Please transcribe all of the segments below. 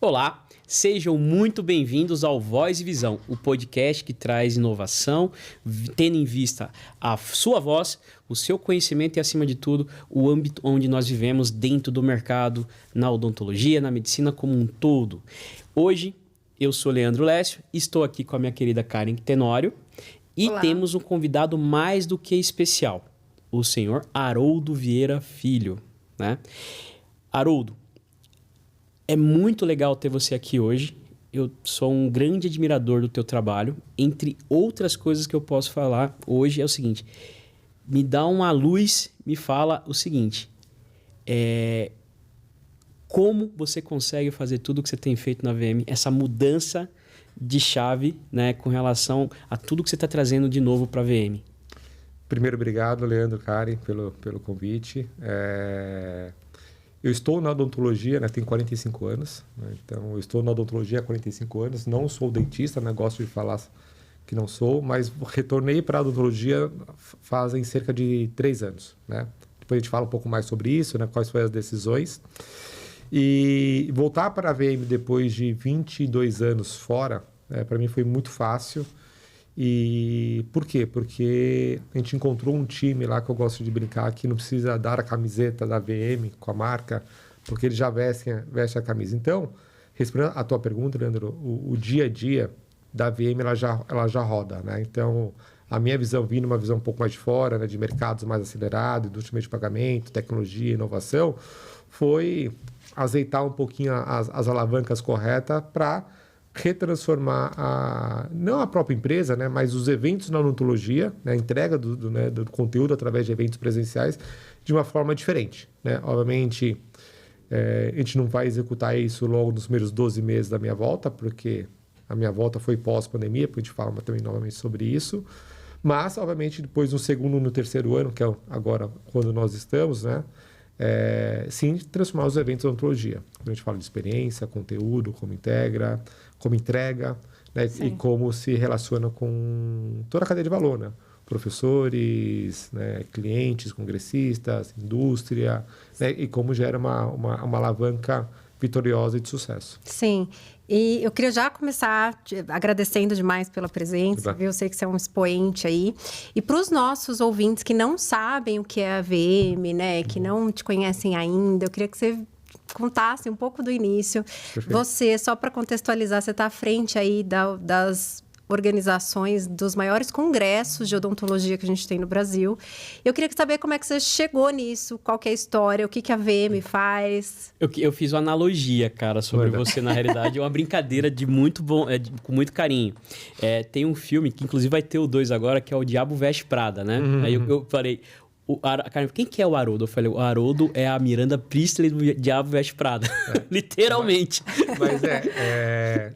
Olá, sejam muito bem-vindos ao Voz e Visão, o podcast que traz inovação, tendo em vista a sua voz, o seu conhecimento e, acima de tudo, o âmbito onde nós vivemos dentro do mercado, na odontologia, na medicina como um todo. Hoje, eu sou Leandro Lécio, estou aqui com a minha querida Karen Tenório e Olá. Temos um convidado mais do que especial, o senhor Haroldo Vieira Filho, né? Haroldo, é muito legal ter você aqui hoje. Eu sou um grande admirador do teu trabalho. Entre outras coisas que eu posso falar hoje é o seguinte. Me dá uma luz, me fala o seguinte. Como você consegue fazer tudo o que você tem feito na VM? Essa mudança de chave, né, com relação a tudo que você está trazendo de novo para a VM. Primeiro, obrigado, Leandro, Karen, pelo convite. Eu estou na odontologia, né, tenho 45 anos, né, então eu estou na odontologia há 45 anos, não sou dentista, né, gosto de falar que não sou, mas retornei para a odontologia fazem cerca de 3 anos. Né? Depois a gente fala um pouco mais sobre isso, né, quais foram as decisões. E voltar para a VM depois de 22 anos fora, para mim foi muito fácil. E por quê? Porque a gente encontrou um time lá que eu gosto de brincar que não precisa dar a camiseta da VM com a marca, porque eles já vestem a camisa. Então, respondendo a tua pergunta, Leandro, o dia a dia da VM ela já roda, né? Então, a minha visão, vindo uma visão um pouco mais de fora, né, de mercados mais acelerados, indústria de meio de pagamento, tecnologia, inovação, foi azeitar um pouquinho as alavancas corretas para retransformar não a própria empresa, né, mas os eventos na odontologia, né, a entrega do conteúdo através de eventos presenciais de uma forma diferente. Né? Obviamente, a gente não vai executar isso logo nos primeiros 12 meses da minha volta, porque a minha volta foi pós-pandemia, porque a gente fala também novamente sobre isso. Mas, obviamente, depois no segundo e no terceiro ano, que é agora quando nós estamos, né, sim, transformar os eventos em odontologia. A gente fala de experiência, conteúdo, como entrega, né, e como se relaciona com toda a cadeia de valor, né? Professores, né, clientes, congressistas, indústria, né, e como gera uma alavanca vitoriosa e de sucesso. Sim, e eu queria já começar agradecendo demais pela presença, viu? Eu sei que você é um expoente aí. E para os nossos ouvintes que não sabem o que é a VM, né, que não te conhecem ainda, eu queria que você contasse um pouco do início. Perfeito. Você, só para contextualizar, você está à frente aí das organizações dos maiores congressos de odontologia que a gente tem no Brasil. Eu queria saber como é que você chegou nisso, qual que é a história, o que a VM faz. Eu fiz uma analogia, cara, sobre você, na realidade. É uma brincadeira de muito bom, com muito carinho. Tem um filme, que inclusive vai ter o 2 agora, que é O Diabo Veste Prada, né? Aí eu falei... Cara, quem que é o Haroldo? Eu falei, o Haroldo é a Miranda Priestley do Diabo Veste Prada. Literalmente. Mas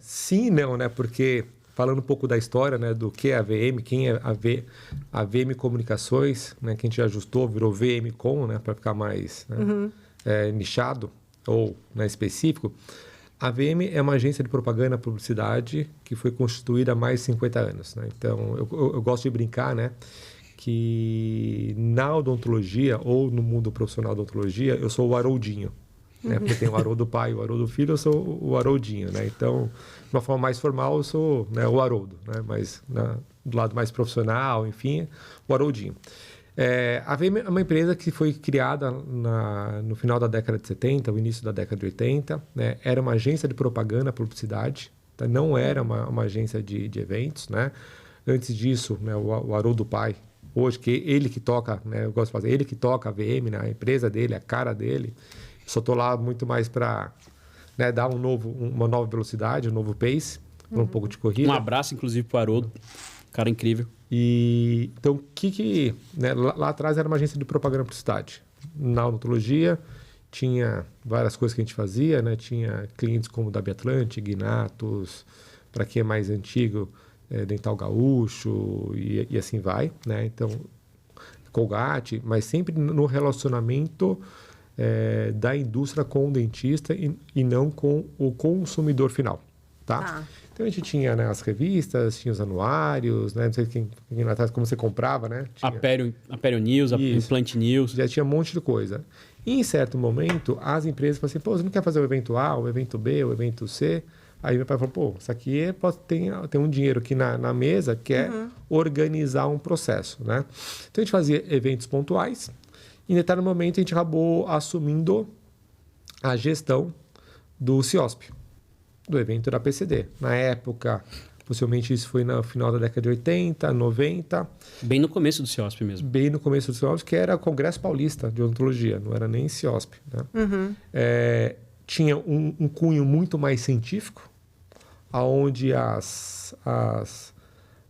sim e não, né? Porque... Falando um pouco da história, né, do que é a VM, quem é a VM Comunicações, né, que a gente ajustou, virou VM Com, né, para ficar mais nichado ou, né, específico. A VM é uma agência de propaganda e publicidade que foi constituída há mais de 50 anos. Né? Então, eu gosto de brincar, né, que na odontologia ou no mundo profissional da odontologia, eu sou o Haroldinho. Né? Porque tem o Haroldo pai e o Haroldo filho, eu sou o Haroldinho, né? Então, de uma forma mais formal, eu sou, né, o Haroldo, né? Mas do lado mais profissional, enfim, o Haroldinho. A VM é uma empresa que foi criada no final da década de 70, o início da década de 80, né? Era uma agência de propaganda, publicidade, tá? Não era uma agência de eventos, né? Antes disso, né, o Haroldo pai, hoje, ele que toca, né, eu gosto de fazer, ele que toca a VM, né, a empresa dele, a cara dele. Só estou lá muito mais para, né, dar uma nova velocidade, um novo pace, um pouco de corrida. Um abraço, inclusive, para o Haroldo. Cara incrível. E, então, né, lá atrás era uma agência de propaganda e publicidade. Na odontologia, tinha várias coisas que a gente fazia, né? Tinha clientes como da Biatlante, Guinatos, para quem é mais antigo, Dental Gaúcho e assim vai, né? Então, Colgate, mas sempre no relacionamento... da indústria com o dentista e não com o consumidor final. tá? Então a gente tinha, né, as revistas, tinha os anuários, né? Não sei quem lá atrás, como você comprava, né? Tinha... Aperio News, a Implant News. Já tinha um monte de coisa. E em certo momento, as empresas falaram assim, pô, você não quer fazer o evento A, o evento B, o evento C? Aí meu pai falou, pô, isso aqui tem um dinheiro aqui na mesa que é organizar um processo, né? Então a gente fazia eventos pontuais e em determinado momento a gente acabou assumindo a gestão do CIOSP, do evento da PCD. Na época, possivelmente isso foi no final da década de 80, 90. Bem no começo do CIOSP mesmo. Bem no começo do CIOSP, que era o Congresso Paulista de Odontologia, não era nem CIOSP. Né? Tinha um cunho muito mais científico, onde as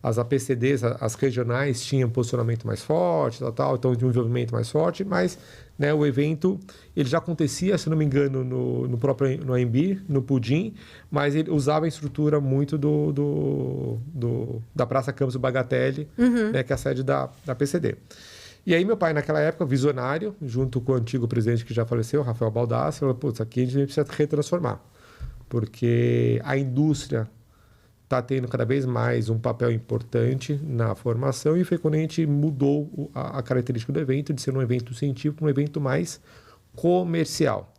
APCDs, as regionais, tinham um posicionamento mais forte, então tinha um envolvimento mais forte, mas né, o evento ele já acontecia, se não me engano, no AMB, no Pudim, mas ele usava a estrutura muito da Praça Campos do Bagatelle, né, que é a sede da PCD. E aí meu pai, naquela época, visionário, junto com o antigo presidente que já faleceu, Rafael Baldassi, falou, putz, aqui a gente precisa retransformar, porque a indústria está tendo cada vez mais um papel importante na formação e foi quando a gente mudou a característica do evento de ser um evento científico para um evento mais comercial.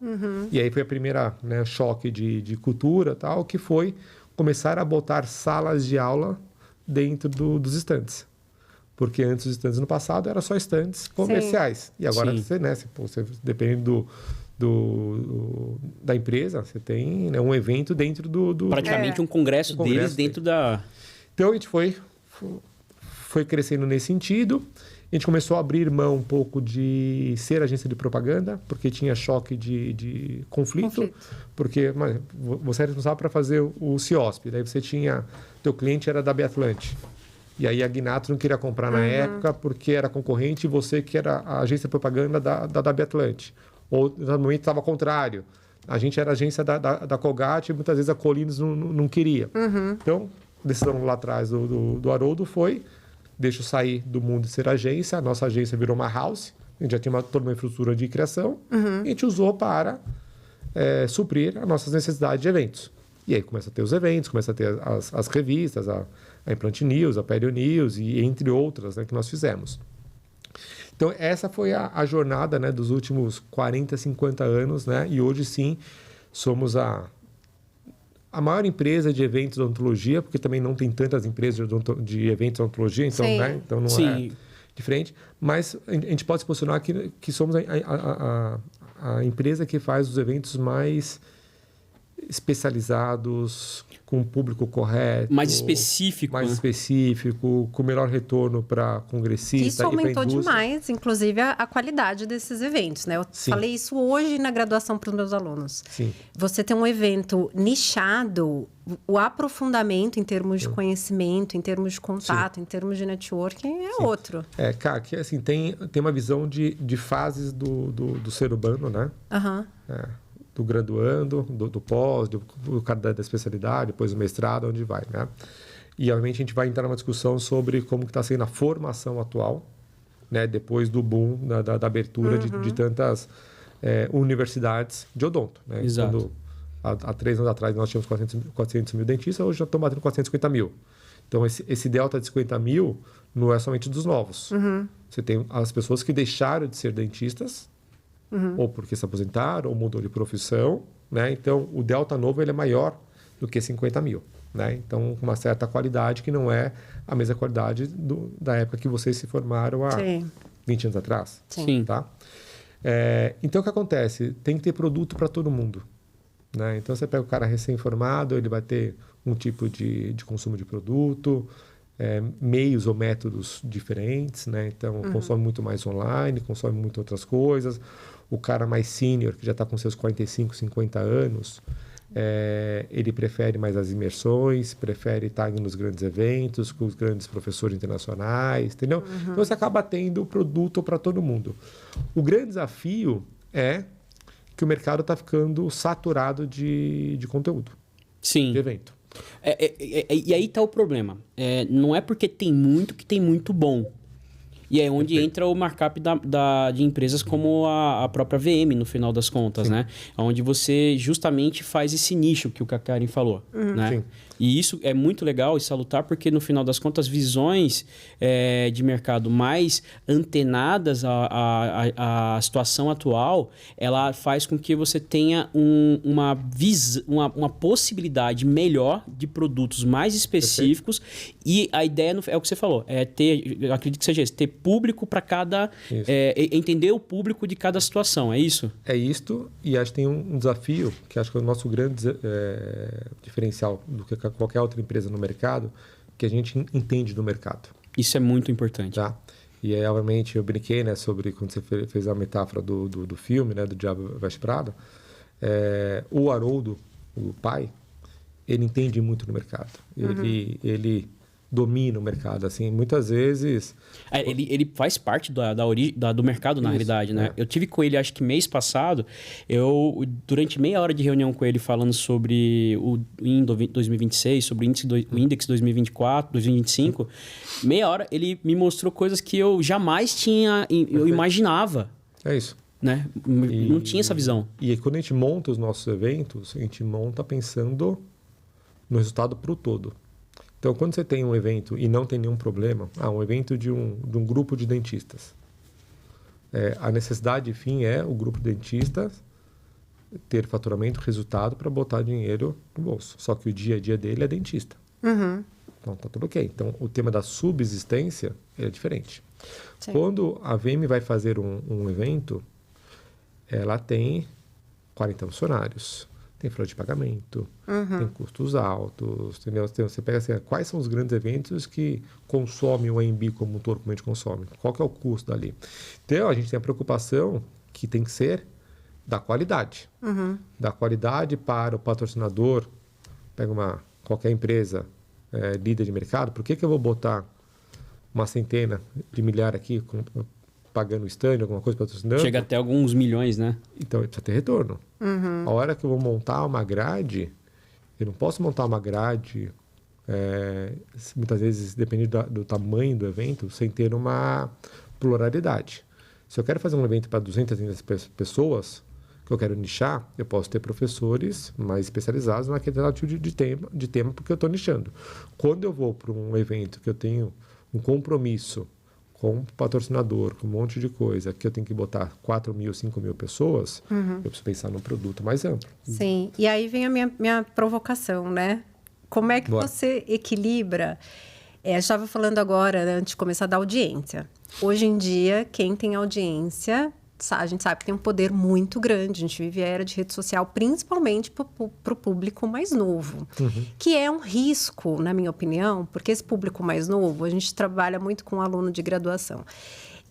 E aí foi a primeira choque de cultura, tal, que foi começar a botar salas de aula dentro dos estandes. Porque antes os estandes no passado eram só estandes comerciais. Sim. E agora você depende da empresa, você tem um evento dentro do praticamente um congresso deles dentro da... Então a gente foi crescendo nesse sentido. A gente começou a abrir mão um pouco de ser agência de propaganda, porque tinha choque de conflito. Porque você é responsável para fazer o CIOSP, daí você tinha... Teu cliente era da Biatlante. E aí a Gnato não queria comprar na época porque era concorrente e você que era a agência de propaganda da Biatlante. Ou no momento estava ao contrário. A gente era agência da Colgate e muitas vezes a Colinos não queria. Então, a decisão lá atrás do Haroldo foi: deixa eu sair do mundo de ser agência. A nossa agência virou uma house. A gente já tinha toda uma infraestrutura de criação. E a gente usou para suprir as nossas necessidades de eventos. E aí começa a ter os eventos, começa a ter as revistas, a Implant News, a Aperio News, e entre outras que nós fizemos. Então, essa foi a jornada dos últimos 40, 50 anos, né? E hoje, sim, somos a maior empresa de eventos de odontologia, porque também não tem tantas empresas de eventos de odontologia, então, então não é diferente. Mas a gente pode se posicionar que somos a empresa que faz os eventos mais especializados, com o público correto. Mais específico. Mais específico, com melhor retorno para congressista. Isso aumentou demais, inclusive, a qualidade desses eventos, né? Eu falei isso hoje na graduação para os meus alunos. Sim. Você tem um evento nichado, o aprofundamento em termos de conhecimento, em termos de contato, em termos de networking, é outro. Cara, que assim, tem uma visão de fases do ser humano, né? Do graduando, do pós, do cara da especialidade, depois do mestrado, onde vai, né? E, obviamente, a gente vai entrar numa discussão sobre como está sendo a formação atual, né? Depois do boom, da abertura de tantas universidades de odonto, né? Exato. Quando, há 3 anos atrás, nós tínhamos 400 mil dentistas, hoje já estamos batendo 450 mil. Então, esse delta de 50 mil não é somente dos novos. Você tem as pessoas que deixaram de ser dentistas, ou porque se aposentaram, ou mudou de profissão, né? Então, o delta novo ele é maior do que 50 mil, né? Então, com uma certa qualidade que não é a mesma qualidade da época que vocês se formaram há 20 anos atrás. Sim. Tá? Então, o que acontece? Tem que ter produto para todo mundo, né? Então, você pega o cara recém-formado, ele vai ter um tipo de consumo de produto, meios ou métodos diferentes, né? Então, consome muito mais online, consome muito outras coisas. O cara mais sênior, que já está com seus 45, 50 anos, ele prefere mais as imersões, prefere estar nos grandes eventos, com os grandes professores internacionais, entendeu? Então, você acaba tendo produto para todo mundo. O grande desafio é que o mercado está ficando saturado de conteúdo, de evento. E aí está o problema. Não é porque tem muito que tem muito bom. E é onde entra o markup de empresas como a própria VM, no final das contas, né? Onde você justamente faz esse nicho que o Kakarin falou, né? Sim. E isso é muito legal e salutar, porque no final das contas, visões de mercado mais antenadas à situação atual, ela faz com que você tenha uma possibilidade melhor de produtos mais específicos. E a ideia é o que você falou, eu acredito que seja isso, ter público para cada... entender o público de cada situação, é isso? É isto, e acho que tem um desafio, que acho que é o nosso grande diferencial do que qualquer outra empresa no mercado, que a gente entende do mercado. Isso é muito importante. Tá? E aí, obviamente, eu brinquei, né, sobre quando você fez a metáfora do filme, né, do Diabo Veste Prada. O Haroldo, o pai, ele entende muito do mercado. Ele domina o mercado, assim, muitas vezes... Ele faz parte do mercado, na realidade, né? Eu tive com ele, acho que mês passado, durante meia hora de reunião com ele, falando sobre o INDE 2026, sobre o Index 2024, 2025, meia hora ele me mostrou coisas que eu jamais eu imaginava. É isso. Né? Não tinha essa visão. E aí, quando a gente monta os nossos eventos, a gente monta pensando no resultado para o todo. Então, quando você tem um evento e não tem nenhum problema, um evento de um grupo de dentistas. A necessidade, enfim, é o grupo de dentistas ter faturamento, resultado para botar dinheiro no bolso. Só que o dia a dia dele é dentista. Então, tá tudo ok. Então, o tema da subsistência é diferente. Sim. Quando a VM vai fazer um evento, ela tem 40 funcionários. Tem folha de pagamento, tem custos altos, entendeu? Você pega assim, quais são os grandes eventos que consomem o AMB como um todo, como a gente consome? Qual que é o custo dali? Então, a gente tem a preocupação que tem que ser da qualidade. Da qualidade para o patrocinador. Pega qualquer empresa líder de mercado, por que eu vou botar uma centena de milhares aqui pagando stand, alguma coisa patrocinando? Chega até alguns milhões, né? Então, precisa ter retorno. A hora que eu vou montar uma grade, eu não posso montar uma grade, muitas vezes, dependendo do tamanho do evento, sem ter uma pluralidade. Se eu quero fazer um evento para 230 pessoas, que eu quero nichar, eu posso ter professores mais especializados naquele tipo de tema, porque eu estou nichando. Quando eu vou para um evento que eu tenho um compromisso com um patrocinador, com um monte de coisa, que eu tenho que botar 4 mil, 5 mil pessoas, eu preciso pensar num produto mais amplo. Sim, e aí vem a minha provocação, né? Como é que você equilibra... eu estava falando agora, né, antes de começar, da audiência. Hoje em dia, quem tem audiência, a gente sabe que tem um poder muito grande. A gente vive a era de rede social, principalmente para o público mais novo. Que é um risco, na minha opinião, porque esse público mais novo, a gente trabalha muito com aluno de graduação.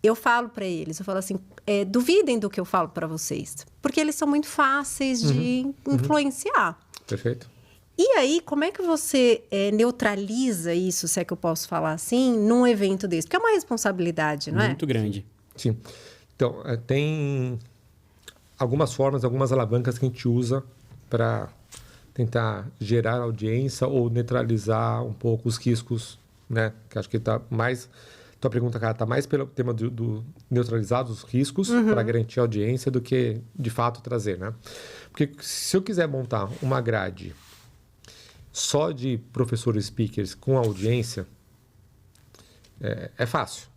Eu falo para eles, eu falo assim, duvidem do que eu falo para vocês, porque eles são muito fáceis de influenciar. Perfeito. E aí, como é que você neutraliza isso, se é que eu posso falar assim, num evento desse? Porque é uma responsabilidade, não é? Muito grande. Sim. Então, tem algumas formas, algumas alavancas que a gente usa para tentar gerar audiência ou neutralizar um pouco os riscos, né? Que acho que está mais... Tua pergunta, cara, está mais pelo tema do neutralizar os riscos para garantir audiência do que, de fato, trazer, né? Porque se eu quiser montar uma grade só de professores speakers com audiência, é fácil.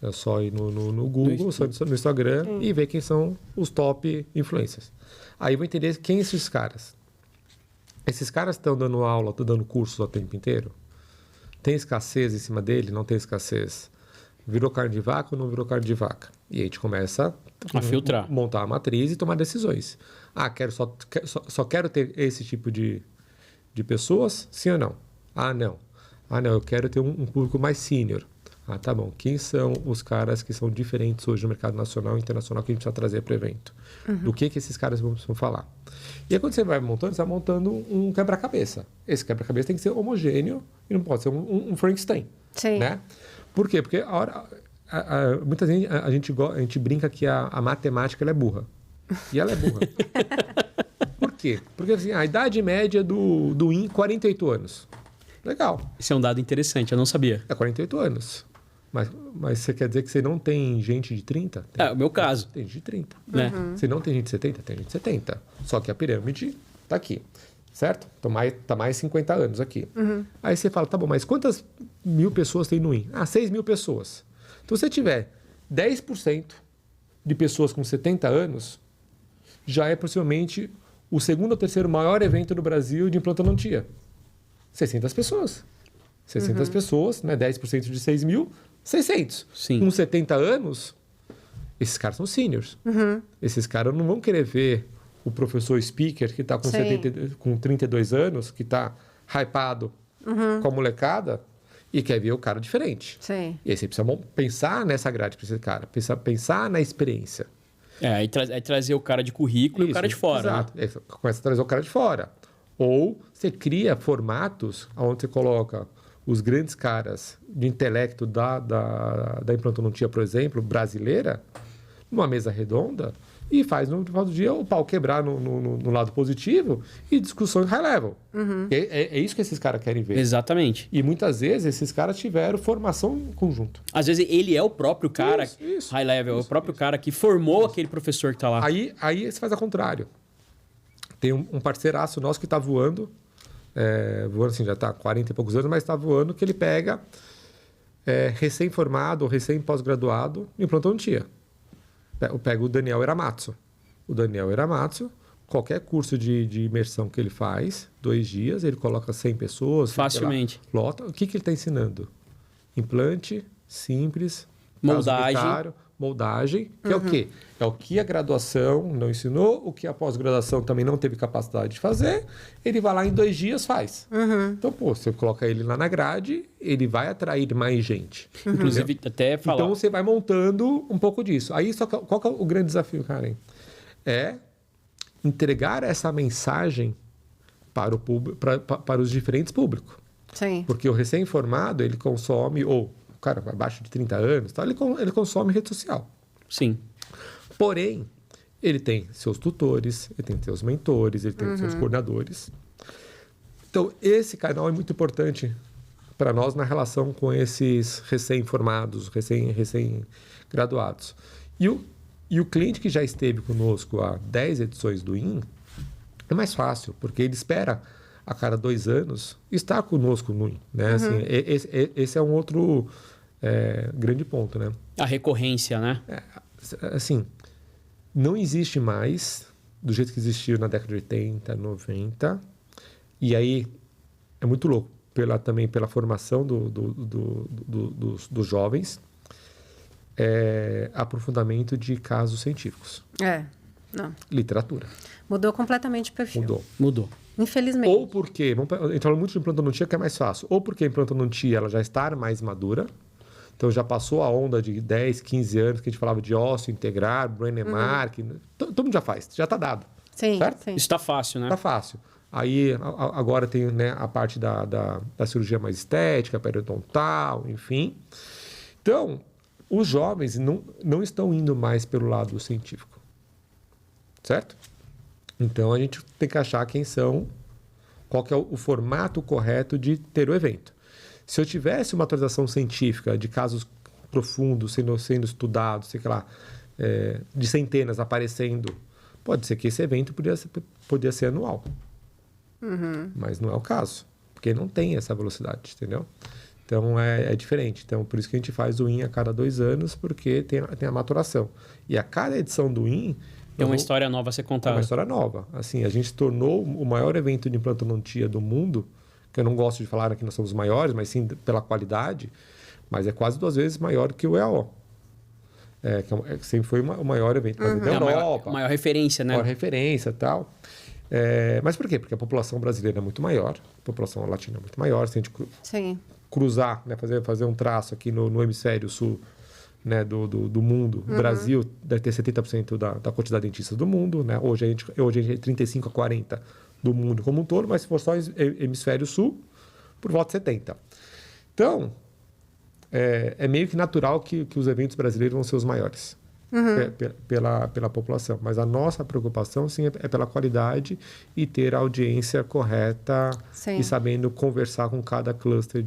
É só ir no Google, só no Instagram e ver quem são os top influencers. Aí eu vou entender quem são esses caras. Esses caras estão dando aula, estão dando curso o tempo inteiro? Tem escassez em cima dele? Não tem escassez? Virou carne de vaca ou não virou carne de vaca? E aí a gente começa a filtrar, montar a matriz e tomar decisões. Só quero ter esse tipo de pessoas? Sim ou não? Não, eu quero ter um público mais sênior. Tá bom. Quem são os caras que são diferentes hoje no mercado nacional e internacional que a gente precisa trazer para o evento? Do que esses caras vão falar? E aí, quando você vai montando, você vai montando um quebra-cabeça. Esse quebra-cabeça tem que ser homogêneo e não pode ser um Frankenstein. Sim. Né? Por quê? Porque muitas vezes a gente brinca que a matemática ela é burra. E ela é burra. Por quê? Porque assim, a idade média do IN 48 anos. Legal. Esse é um dado interessante, eu não sabia. 48 anos. Mas você quer dizer que você não tem gente de 30? É o meu caso. Tem gente de 30. Né? Você não tem gente de 70? Tem gente de 70. Só que a pirâmide está aqui, certo? Tá mais 50 anos aqui. Aí você fala, tá bom, mas quantas mil pessoas tem no IN? 6 mil pessoas. Então, se você tiver 10% de pessoas com 70 anos, já é possivelmente o segundo ou terceiro maior evento do Brasil de implantodontia. 600 pessoas. 600 pessoas, né? 10% de 6 mil, 600. Sim. Com 70 anos, esses caras são seniors. Esses caras não vão querer ver o professor speaker que está com 32 anos, que está hypado com a molecada e quer ver o cara diferente. Sim. E aí você precisa pensar nessa grade para esse cara, pensar na experiência. Aí trazer o cara de currículo e o cara de fora. Exato. Né? Começa a trazer o cara de fora. Ou você cria formatos onde você coloca os grandes caras de intelecto da implantodontia, por exemplo, brasileira, numa mesa redonda e faz no final do dia o pau quebrar no lado positivo e discussões high level. É isso que esses caras querem ver. Exatamente. E muitas vezes esses caras tiveram formação em conjunto. Às vezes ele é o próprio cara high level, é o próprio cara que formou aquele professor que está lá. Aí você faz ao contrário. Tem um parceiraço nosso que está voando assim, já está há 40 e poucos anos, mas está voando, que ele pega recém-formado ou recém-pós-graduado em implantodontia. Eu pego o Daniel Eramatsu. O Daniel Eramatsu, qualquer curso de imersão que ele faz, 2 dias, ele coloca 100 pessoas. Facilmente. Lota. O que ele está ensinando? Implante, simples, moldagem, que é o quê? É o que a graduação não ensinou, o que a pós-graduação também não teve capacidade de fazer, ele vai lá em 2 dias faz. Então, você coloca ele lá na grade, ele vai atrair mais gente. Inclusive, até falar. Então, você vai montando um pouco disso. Aí, qual que é o grande desafio, Karen? É entregar essa mensagem para o público, para os diferentes públicos. Sim. Porque o recém-formado, ele consome, ou o cara abaixo de 30 anos, tá, ele consome rede social. Sim. Porém, ele tem seus tutores, ele tem seus mentores, ele tem seus coordenadores. Então, esse canal é muito importante para nós na relação com esses recém-formados, recém-graduados. E o cliente que já esteve conosco há 10 edições do IN, é mais fácil, porque ele espera a cada 2 anos estar conosco no IN. Né? Assim, esse é um outro grande ponto. Né? A recorrência, né? Assim, não existe mais do jeito que existiu na década de 80, 90. E aí é muito louco, também pela formação dos jovens, aprofundamento de casos científicos. Não. Literatura. Mudou completamente o perfil. Mudou. Infelizmente. Ou porque, a gente fala muito de implantodontia, que é mais fácil. Ou porque a implantodontia ela já está mais madura. Então, já passou a onda de 10, 15 anos que a gente falava de ósseo integrar, brain mark. Todo mundo já faz, já está dado. Sim, certo? sim. Isso está fácil, né? Está fácil. Aí, agora tem, né, a parte da cirurgia mais estética, periodontal, enfim. Então, os jovens não estão indo mais pelo lado científico. Certo? Então, a gente tem que achar qual que é o formato correto de ter o evento. Se eu tivesse uma atualização científica de casos profundos sendo estudados, sei lá, de centenas aparecendo, pode ser que esse evento podia ser anual. Mas não é o caso, porque não tem essa velocidade, entendeu? Então, é diferente. Então, por isso que a gente faz o IN a cada 2 anos, porque tem a maturação. E a cada edição do IN... Tem uma história nova a ser contada. É uma história nova. Assim, a gente tornou o maior evento de implantodontia do mundo, que eu não gosto de falar que nós somos os maiores, mas sim pela qualidade, mas é quase 2 vezes maior que o EAO. Que sempre foi o maior evento da Europa. A maior referência, né? Maior referência e tal. Mas por quê? Porque a população brasileira é muito maior, a população latina é muito maior. Se a gente cruzar, né, fazer um traço aqui no hemisfério sul, né, do mundo, o Brasil deve ter 70% da quantidade de dentistas do mundo. Né? Hoje a gente é 35 a 40 do mundo como um todo, mas se for só hemisfério sul, por volta de 70. Então, é meio que natural que os eventos brasileiros vão ser os maiores pela população. Mas a nossa preocupação, sim, é pela qualidade e ter a audiência correta e sabendo conversar com cada cluster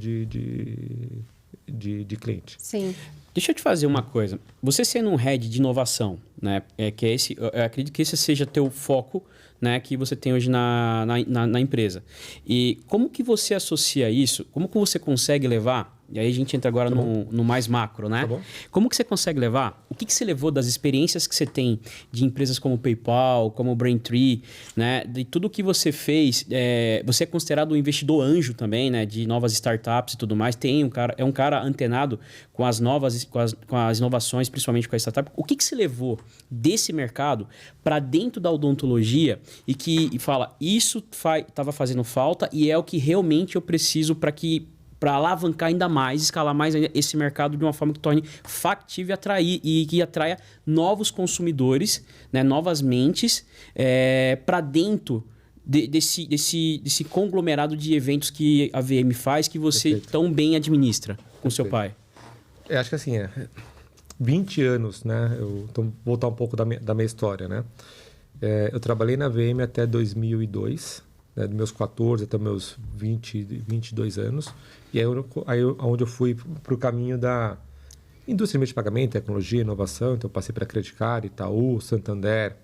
de cliente. Sim. Deixa eu te fazer uma coisa. Você sendo um head de inovação, né? Que é esse, eu acredito que esse seja teu foco, né? Que você tem hoje na empresa. E como que você associa isso? Como que você consegue levar? E aí a gente entra agora no mais macro, né? Tá bom. Como que você consegue levar? O que você levou das experiências que você tem de empresas como PayPal, como Braintree, né? De tudo que você fez, você é considerado um investidor anjo também, né? De novas startups e tudo mais. É um cara antenado com as novas, com as inovações, principalmente com a startup. O que você levou desse mercado para dentro da odontologia e fala, isso estava fazendo falta e é o que realmente eu preciso para alavancar ainda mais, escalar mais ainda esse mercado de uma forma que torne factível e que atraia novos consumidores, né, novas mentes para dentro desse conglomerado de eventos que a VM faz, que você Perfeito. tão bem administra com seu pai. Eu acho que assim, 20 anos, né? Então, vou voltar um pouco da minha história, né? Eu trabalhei na VM até 2002, né, dos meus 14 até meus 22 anos. E aí onde eu fui para o caminho da indústria de meio de pagamento, tecnologia, inovação. Então, eu passei para Credit Card, Itaú, Santander,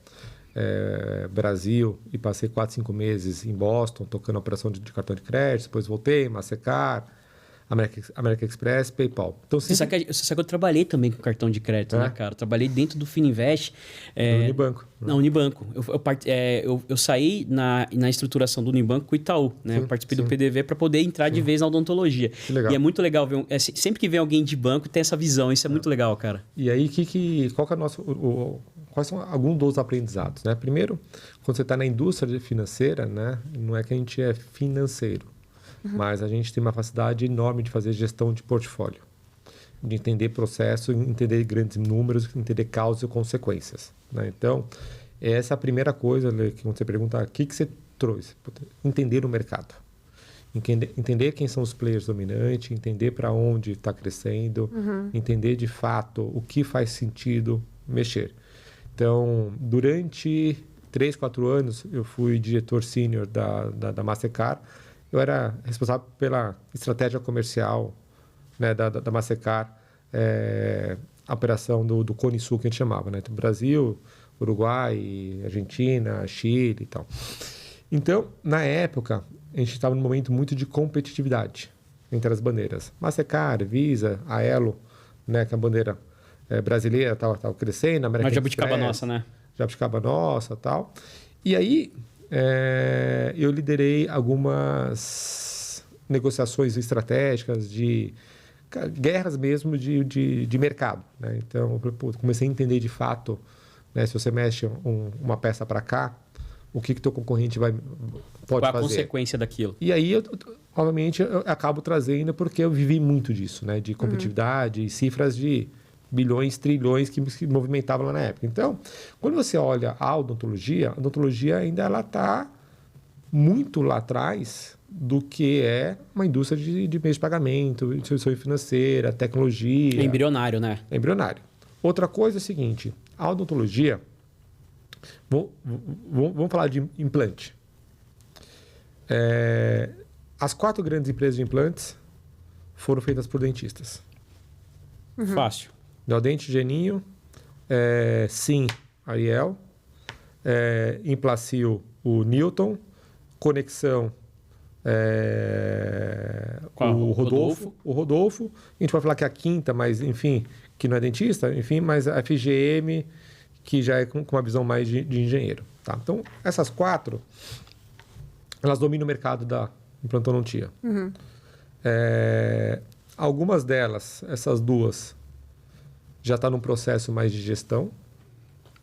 Brasil. E passei 4, 5 meses em Boston, tocando a operação de cartão de crédito. Depois voltei, Mastercard, American Express, PayPal. Então, Você sabe que eu trabalhei também com cartão de crédito, né, cara? Eu trabalhei dentro do Fininvest. No Unibanco. Na Unibanco. Eu saí na estruturação do Unibanco com o Itaú, né? Sim, eu participei sim. do PDV para poder entrar de vez na odontologia. Que legal. E é muito legal ver... sempre que vem alguém de banco, tem essa visão. Isso é muito legal, cara. E aí, qual que é o nosso... quais são alguns dos aprendizados, né? Primeiro, quando você está na indústria financeira, né? Não é que a gente é financeiro. Mas a gente tem uma facilidade enorme de fazer gestão de portfólio, de entender processo, entender grandes números, entender causas e consequências, né? Então, essa é a primeira coisa, que quando você pergunta, o que você trouxe? Entender o mercado. Entender quem são os players dominantes, entender para onde está crescendo, entender de fato o que faz sentido mexer. Então, durante 3, 4 anos, eu fui diretor sênior da Mastercard. Eu era responsável pela estratégia comercial, né, da Mastercard, a operação do Cone Sul, que a gente chamava, né? Então, Brasil, Uruguai, Argentina, Chile e tal. Então, na época, a gente estava num momento muito de competitividade entre as bandeiras. Mastercard, Visa, a Elo, né, que a bandeira brasileira estava crescendo. Mas Jabuticaba nossa, né? Jabuticaba nossa e tal. E aí... eu liderei algumas negociações estratégicas de guerras mesmo de mercado, né? Então, comecei a entender de fato, né, se você mexe uma peça para cá, o que teu concorrente pode Qual fazer. a consequência daquilo? E aí, obviamente, eu acabo trazendo porque eu vivi muito disso, né, de competitividade e cifras de bilhões, trilhões que movimentavam lá na época. Então, quando você olha a odontologia ainda ela está muito lá atrás do que é uma indústria de meios de pagamento, instituição financeira, tecnologia. É embrionário, né? É embrionário. Outra coisa é o seguinte, a odontologia, vamos falar de implante. As 4 grandes empresas de implantes foram feitas por dentistas. Fácil. Neodente, Geninho, Sim, Ariel, Implacil, o Newton, Conexão, o Rodolfo. O Rodolfo. A gente pode falar que é a quinta, mas enfim, que não é dentista, enfim, mas a FGM, que já é com uma visão mais de engenheiro. Tá? Então, essas 4, elas dominam o mercado da implantodontia. Algumas delas, essas 2, já está num processo mais de gestão.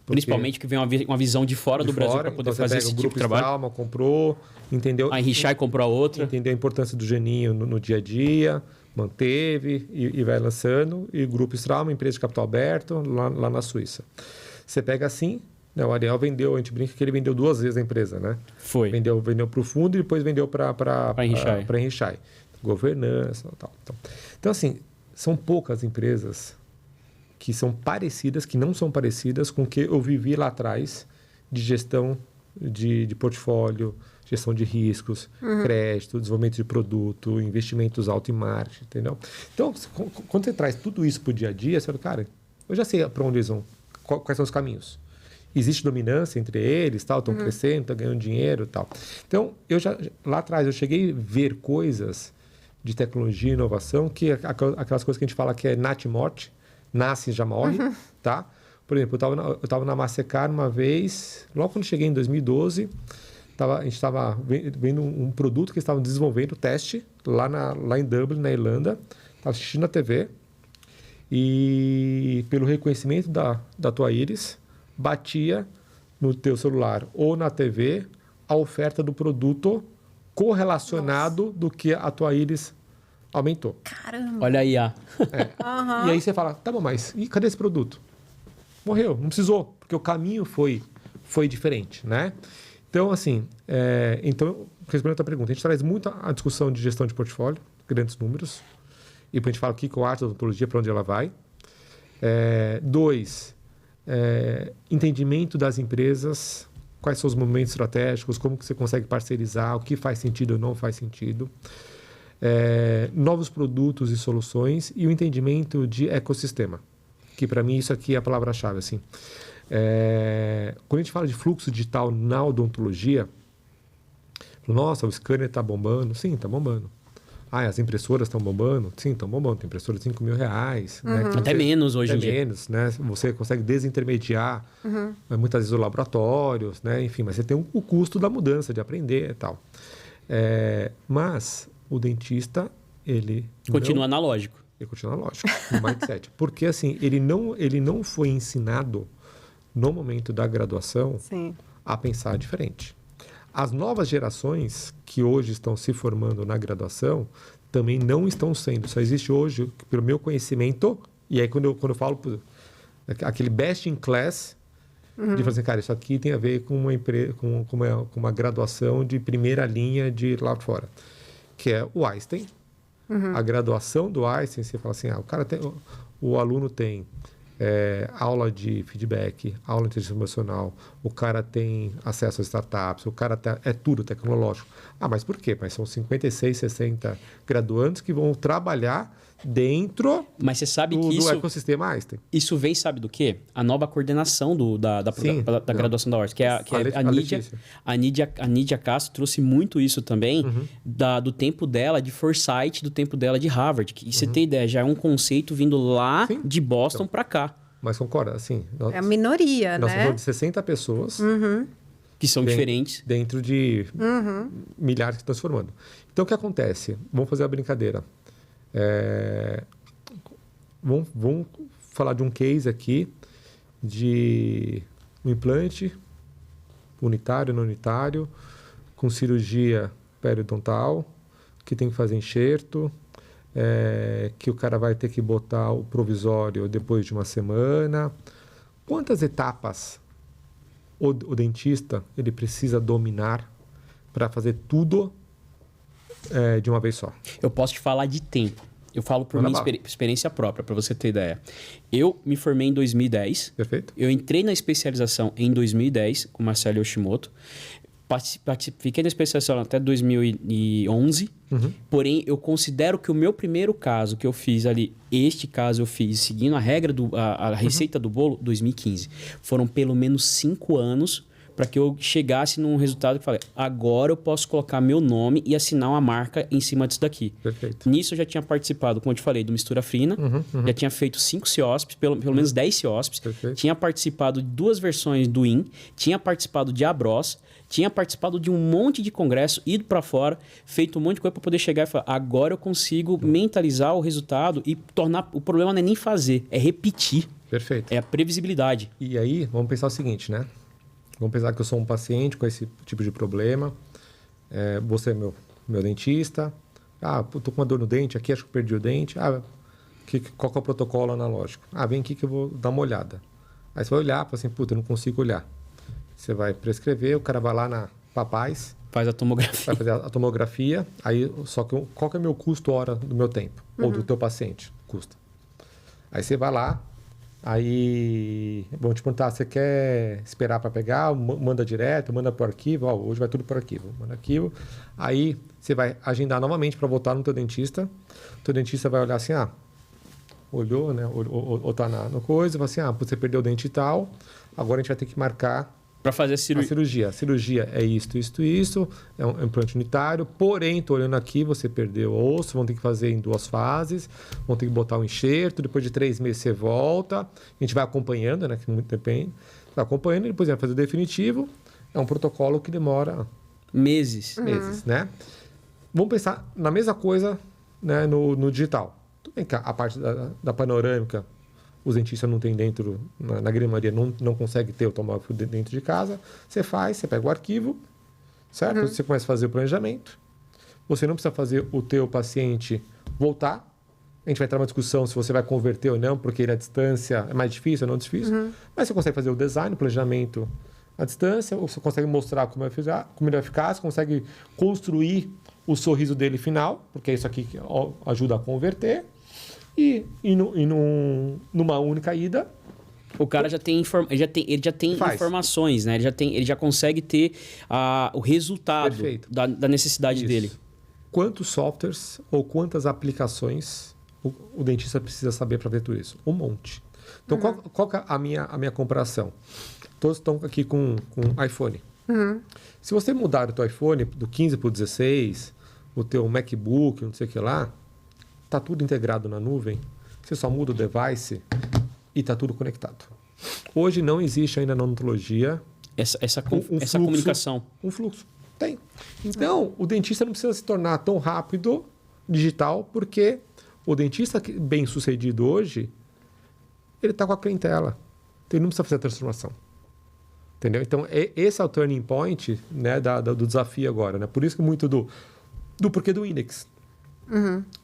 Principalmente que vem uma visão de fora do Brasil para poder fazer esse tipo de trabalho. O Grupo Straumann comprou, entendeu? A Henrichai comprou a outra. Entendeu a importância do Geninho no dia a dia, manteve e vai lançando. E o Grupo Straumann, empresa de capital aberto, lá na Suíça. Você pega assim, né, o Ariel vendeu, a gente brinca que ele vendeu 2 vezes a empresa, né? Foi. Vendeu para o fundo e depois vendeu para a Henrichai. Governança e tal. Então, assim, são poucas empresas que são parecidas, que não são parecidas com o que eu vivi lá atrás de gestão de portfólio, gestão de riscos, crédito, desenvolvimento de produto, investimentos alto em marketing, entendeu? Então, quando você traz tudo isso para o dia a dia, você fala, cara, eu já sei para onde eles vão, quais são os caminhos. Existe dominância entre eles, tal, estão crescendo, estão ganhando dinheiro, tal. Então, lá atrás, eu cheguei a ver coisas de tecnologia e inovação, que aquelas coisas que a gente fala que é morte, nasce e já morre, tá? Por exemplo, eu estava na Mastercard uma vez, logo quando cheguei em 2012, a gente estava vendo um produto que eles estavam desenvolvendo, teste, lá em Dublin, na Irlanda. Estava assistindo a TV e, pelo reconhecimento da tua íris, batia no teu celular ou na TV a oferta do produto correlacionado do que a tua íris aumentou. Caramba! Olha aí, E aí você fala, tá bom, mas e cadê esse produto? Morreu, não precisou, porque o caminho foi diferente, né? Então, assim, respondendo a tua pergunta, a gente traz muito a discussão de gestão de portfólio, grandes números, e a gente fala o que eu acho da odontologia, para onde ela vai. 2, entendimento das empresas, quais são os momentos estratégicos, como que você consegue parcerizar, o que faz sentido ou não faz sentido. Novos produtos e soluções e o entendimento de ecossistema, que para mim isso aqui é a palavra-chave, assim. Quando a gente fala de fluxo digital na odontologia, nossa, o scanner está bombando. Sim, está bombando. As impressoras estão bombando? Sim, estão bombando. Tem impressora de R$5.000. Né? Até menos hoje em dia. Menos, né? Você consegue desintermediar muitas vezes os laboratórios, né? Enfim, mas você tem o custo da mudança, de aprender e tal. Mas o dentista, ele analógico. Ele continua analógico, no mindset. Porque, assim, ele não foi ensinado no momento da graduação a pensar diferente. As novas gerações que hoje estão se formando na graduação também não estão sendo. Só existe hoje, pelo meu conhecimento, e aí quando eu falo aquele best in class, de falar assim, cara, isso aqui tem a ver com uma graduação de primeira linha de lá fora, que é o Einstein. A graduação do Einstein, você fala assim, o aluno tem aula de feedback, aula de inteligência emocional, o cara tem acesso a startups, o cara é tudo tecnológico. Mas por quê? Mas são 56, 60 graduandos que vão trabalhar dentro Mas você sabe que do ecossistema Einstein. Isso vem, sabe do quê? A nova coordenação da graduação da Horst, que é a Nídia Castro trouxe muito isso também, do tempo dela, de Forsyth, do tempo dela de Harvard. E você tem ideia, já é um conceito vindo lá de Boston para cá. Mas concorda, assim... É a minoria, nós né? estamos falando de 60 pessoas... Que são diferentes. Dentro de milhares que estão se formando. Então, o que acontece? Vamos fazer a brincadeira. Vamos falar de um case aqui de um implante unitário, não unitário, com cirurgia periodontal, que tem que fazer enxerto, que o cara vai ter que botar o provisório depois de uma semana. Quantas etapas o dentista ele precisa dominar para fazer tudo de uma vez só? Eu posso te falar de tempo. Eu falo por minha experiência própria, para você ter ideia. Eu me formei em 2010. Perfeito. Eu entrei na especialização em 2010 com Marcelo Yoshimoto. Fiquei na especialização até 2011. Porém, eu considero que o meu primeiro caso que eu fiz ali, este caso eu fiz seguindo a regra, a receita do bolo, 2015. Foram pelo menos 5 anos para que eu chegasse num resultado que eu falei, agora eu posso colocar meu nome e assinar uma marca em cima disso daqui. Perfeito. Nisso eu já tinha participado, como eu te falei, do Mistura Fina, já tinha feito 5 CIOSPs, pelo menos 10 CIOSPs, tinha participado de 2 versões do IN, tinha participado de Abros, tinha participado de um monte de congresso, ido para fora, feito um monte de coisa para poder chegar e falar, agora eu consigo mentalizar o resultado e tornar... O problema não é nem fazer, é repetir. Perfeito. É a previsibilidade. E aí, vamos pensar o seguinte, né? Vamos pensar que eu sou um paciente com esse tipo de problema. Você é meu dentista. Tô com uma dor no dente aqui, acho que perdi o dente. Qual que é o protocolo analógico? Vem aqui que eu vou dar uma olhada. Aí você vai olhar, fala assim, eu não consigo olhar. Você vai prescrever, o cara vai lá na Papais. Faz a tomografia. Vai fazer a tomografia. Aí, só que qual que é o meu custo hora do meu tempo? Ou do teu paciente? Custa. Aí você vai lá, Aí vão te perguntar, você quer esperar para pegar? Manda direto, manda por arquivo. Ó, hoje vai tudo por arquivo. Manda arquivo. Aí você vai agendar novamente para voltar no teu dentista. O teu dentista vai olhar assim, olhou, né? Ou tá na coisa, vai assim, você perdeu o dente e tal. Agora a gente vai ter que marcar para fazer a cirurgia. A cirurgia é isto. É um implante unitário. Porém, tô olhando aqui, você perdeu o osso, vão ter que fazer em 2 fases, vão ter que botar um enxerto, depois de 3 meses você volta. A gente vai acompanhando, né? Que muito depende. Vai acompanhando e depois vai fazer o definitivo. É um protocolo que demora... Meses, né? Vamos pensar na mesma coisa, né, no digital. Tudo bem que a parte da panorâmica... Os dentistas não têm dentro, na grande maioria, não consegue ter o tomógrafo dentro de casa. Você faz, você pega o arquivo, certo? Você começa a fazer o planejamento. Você não precisa fazer o teu paciente voltar. A gente vai entrar numa discussão se você vai converter ou não, porque na distância é mais difícil ou não difícil. Mas você consegue fazer o design, o planejamento à distância, ou você consegue mostrar como ele vai ficar, você consegue construir o sorriso dele final, porque é isso aqui que ajuda a converter. E numa única ida, o cara já tem informações, né? Ele já consegue ter o resultado da necessidade dele. Quantos softwares ou quantas aplicações o dentista precisa saber para ver tudo isso? Um monte. Então, qual que é a minha comparação? Todos estão aqui com iPhone. Se você mudar o teu iPhone do 15 para o 16, o teu MacBook, não sei o que lá, está tudo integrado na nuvem, você só muda o device e está tudo conectado. Hoje não existe ainda na odontologia essa comunicação. Um fluxo. Tem. Então, o dentista não precisa se tornar tão rápido digital, porque o dentista bem sucedido hoje, ele está com a clientela. Então, ele não precisa fazer a transformação. Entendeu? Então, esse é o turning point, né, do desafio agora. Né? Por isso que muito do porquê do Index.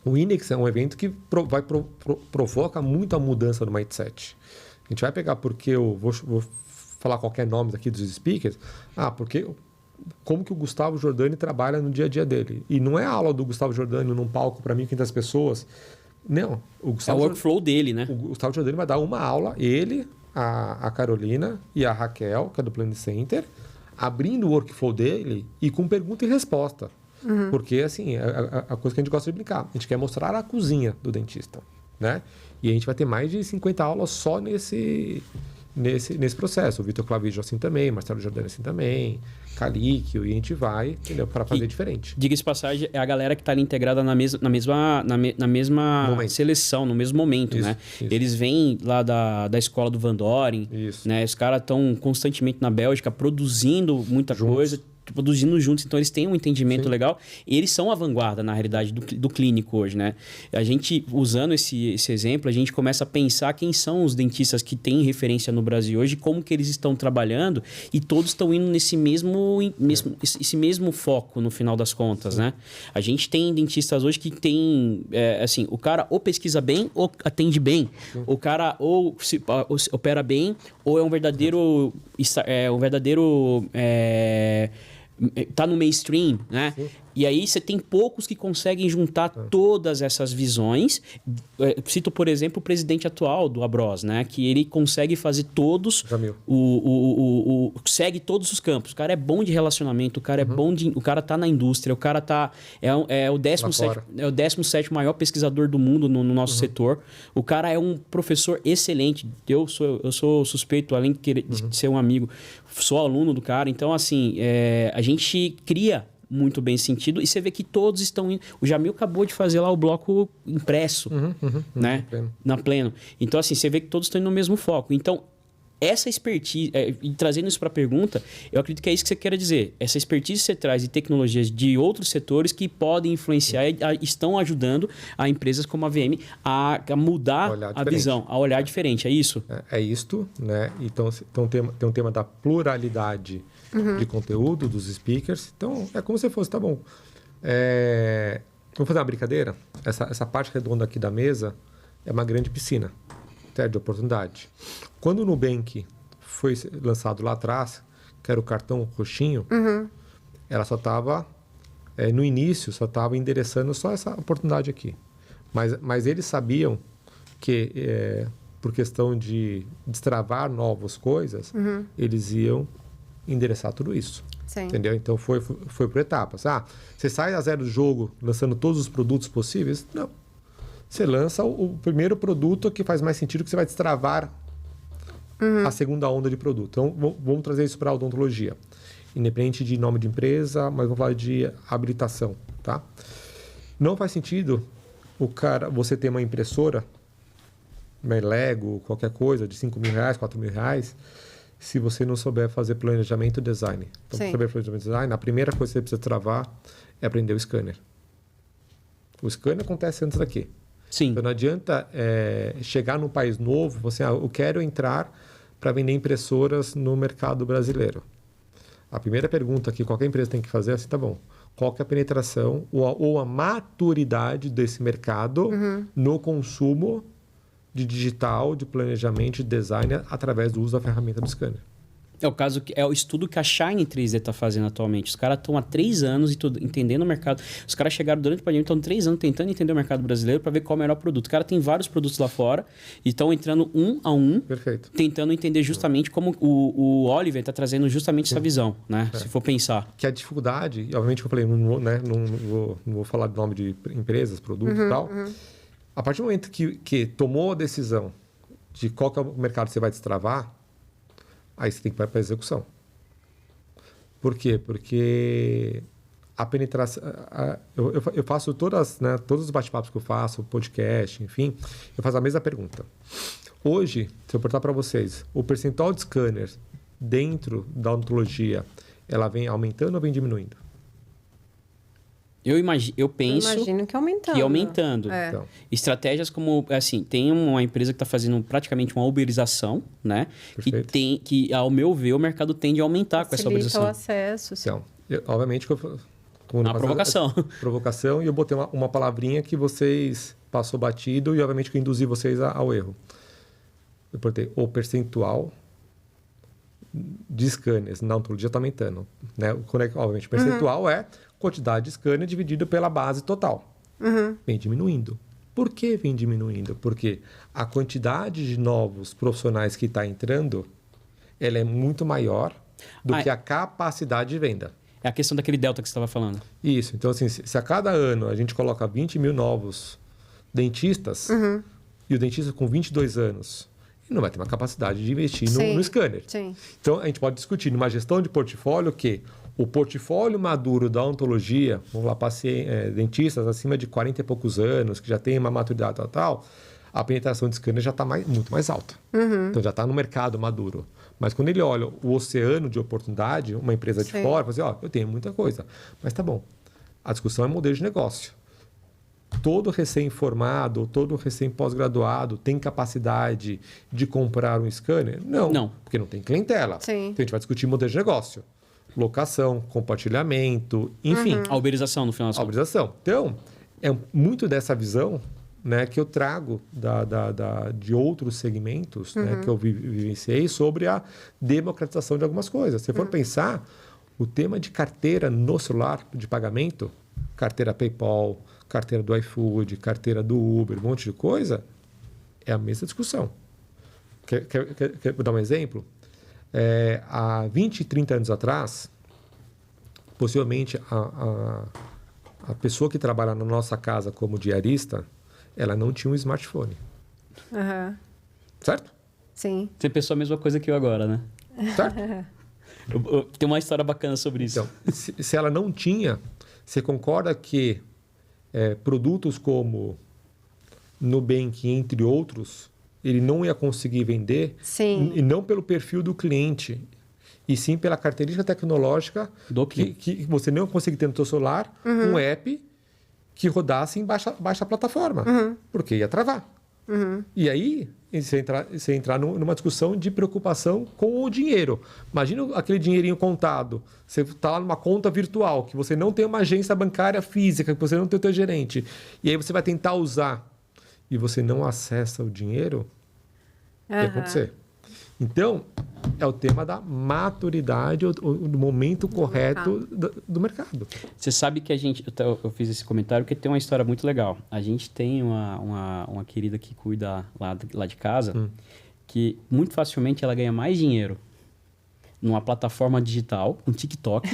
O Index é um evento que provoca muita mudança no mindset. A gente vai pegar porque eu vou falar qualquer nome aqui dos speakers. Porque como que o Gustavo Giordani trabalha no dia a dia dele. E não é a aula do Gustavo Giordani num palco para 1.500 pessoas. Não. É o workflow dele, né? O Gustavo Giordani vai dar uma aula, ele, a Carolina e a Raquel, que é do Planning Center, abrindo o workflow dele e com pergunta e resposta. Porque, assim, a coisa que a gente gosta de brincar. A gente quer mostrar a cozinha do dentista, né? E a gente vai ter mais de 50 aulas só nesse processo. O Vitor Clavijo assim também, Marcelo Giordani assim também, Calíquio, e a gente vai, entendeu? Para fazer diferente. Diga-se de passagem, é a galera que está ali integrada na mesma seleção, no mesmo momento, né? Isso. Eles vêm lá da escola do Van Doren, né? Os caras estão constantemente na Bélgica produzindo muita coisa, produzindo juntos, então eles têm um entendimento legal e eles são a vanguarda, na realidade, do clínico hoje, né? A gente, usando esse exemplo, a gente começa a pensar quem são os dentistas que têm referência no Brasil hoje, como que eles estão trabalhando e todos estão indo nesse esse mesmo foco, no final das contas, né? A gente tem dentistas hoje que tem, assim, o cara ou pesquisa bem ou atende bem. O cara ou opera bem ou é um verdadeiro... tá no mainstream, né? E aí você tem poucos que conseguem juntar todas essas visões. Cito, por exemplo, o presidente atual do Abros, né? Que ele consegue fazer todos... segue todos os campos. O cara é bom de relacionamento, o cara é bom de... O cara tá na indústria, o cara tá... É o 17º maior pesquisador do mundo no nosso setor. O cara é um professor excelente. Eu sou suspeito, além de ser um amigo, sou aluno do cara. Então, assim, a gente cria muito bem sentido. E você vê que todos estão indo... O Jamil acabou de fazer lá o bloco impresso, né? Na Pleno. Então, assim, você vê que todos estão indo no mesmo foco. Então, essa expertise... e trazendo isso para a pergunta, eu acredito que é isso que você quer dizer. Essa expertise que você traz de tecnologias de outros setores que podem influenciar e estão ajudando a empresas como a VM a mudar a visão, a olhar diferente. É isso? É isto, né? Então tem um tema da pluralidade de conteúdo dos speakers. Então, é como se fosse, tá bom. Vamos fazer uma brincadeira? Essa parte redonda aqui da mesa é uma grande piscina, certo? De oportunidade. Quando o Nubank foi lançado lá atrás, que era o cartão roxinho, ela só estava, no início, só estava endereçando só essa oportunidade aqui. Mas eles sabiam que por questão de destravar novas coisas, eles iam endereçar tudo isso. Sim. Entendeu? Então, foi por etapas. Você sai a zero do jogo lançando todos os produtos possíveis? Não. Você lança o primeiro produto que faz mais sentido, que você vai destravar a segunda onda de produto. Então, vamos trazer isso para a odontologia. Independente de nome de empresa, mas vamos falar de habilitação, tá? Não faz sentido você ter uma impressora, uma Lego, qualquer coisa, de R$5.000, R$4.000, se você não souber fazer planejamento e design. Então, para saber planejamento e design, a primeira coisa que você precisa travar é aprender o scanner. O scanner acontece antes daqui. Sim. Então, não adianta chegar num país novo, você, eu quero entrar para vender impressoras no mercado brasileiro. A primeira pergunta que qualquer empresa tem que fazer é assim, tá bom, qual que é a penetração ou a maturidade desse mercado no consumo de digital, de planejamento, de design, através do uso da ferramenta do scanner. É o estudo que a Shine 3D está fazendo atualmente. Os caras estão há 3 anos entendendo o mercado. Os caras chegaram durante a pandemia, estão 3 anos tentando entender o mercado brasileiro para ver qual é o melhor produto. O cara tem vários produtos lá fora e estão entrando um a um, Perfeito. Tentando entender justamente como o Oliver está trazendo justamente essa visão, né? Se for pensar. Que a dificuldade, e obviamente eu falei, não vou falar do nome de empresas, produtos e tal. A partir do momento que tomou a decisão de qual que é o mercado que você vai destravar, aí você tem que ir para a execução. Por quê? Porque a penetração... Eu faço todos os bate-papos que eu faço, podcast, enfim, eu faço a mesma pergunta. Hoje, se eu perguntar para vocês, o percentual de scanners dentro da odontologia, ela vem aumentando ou vem diminuindo? Eu penso imagino que aumentando. Então, Estratégias como, assim, tem uma empresa que está fazendo praticamente uma uberização, né? Que, ao meu ver, o mercado tende a aumentar com essa uberização. o acesso. Sim. Então, obviamente que eu... Uma provocação. Provocação, e eu botei uma palavrinha que vocês passou batido e, obviamente, que eu induzi vocês ao erro. Eu botei o percentual de scanners na odontologia está aumentando. Né? Obviamente, o percentual é quantidade de scanner dividido pela base total. Vem diminuindo. Por que vem diminuindo? Porque a quantidade de novos profissionais que está entrando, ela é muito maior do que a capacidade de venda. É a questão daquele delta que você estava falando. Isso. Então, assim, se a cada ano a gente coloca 20 mil novos dentistas, e o dentista com 22 anos, ele não vai ter uma capacidade de investir no scanner. Sim. Então, a gente pode discutir numa gestão de portfólio que o portfólio maduro da odontologia, vamos lá, dentistas acima de 40 e poucos anos, que já tem uma maturidade tal, a penetração de scanner já está muito mais alta. Então, já está no mercado maduro. Mas quando ele olha o oceano de oportunidade, uma empresa de fora, fala assim, eu tenho muita coisa. Mas tá bom, a discussão é modelo de negócio. Todo recém-formado, todo recém-pós-graduado tem capacidade de comprar um scanner? Não. Porque não tem clientela. Sim. Então, a gente vai discutir modelo de negócio. Locação, compartilhamento, enfim. A uberização, no final das contas. A uberização. Então, é muito dessa visão, né, que eu trago de outros segmentos, né, que eu vivenciei sobre a democratização de algumas coisas. Se for pensar, o tema de carteira no celular de pagamento, carteira PayPal, carteira do iFood, carteira do Uber, um monte de coisa, é a mesma discussão. Quer dar um exemplo? Há 20, 30 anos atrás, possivelmente a pessoa que trabalha na nossa casa como diarista, ela não tinha um smartphone. Certo? Sim. Você pensou a mesma coisa que eu agora, né? Certo? Tem uma história bacana sobre isso. Então, se ela não tinha, você concorda que produtos como Nubank, entre outros, ele não ia conseguir vender? Sim. E não pelo perfil do cliente, e sim pela característica tecnológica que você não ia conseguir ter no seu celular um app que rodasse em baixa plataforma, porque ia travar. E aí, você entrar numa discussão de preocupação com o dinheiro. Imagina aquele dinheirinho contado. Você está lá numa conta virtual, que você não tem uma agência bancária física, que você não tem o teu gerente. E aí você vai tentar usar e você não acessa o dinheiro, o que vai acontecer? Então, é o tema da maturidade, do momento correto do mercado. Você sabe que eu fiz esse comentário porque tem uma história muito legal. A gente tem uma querida que cuida lá de casa, que muito facilmente ela ganha mais dinheiro numa plataforma digital, um TikTok.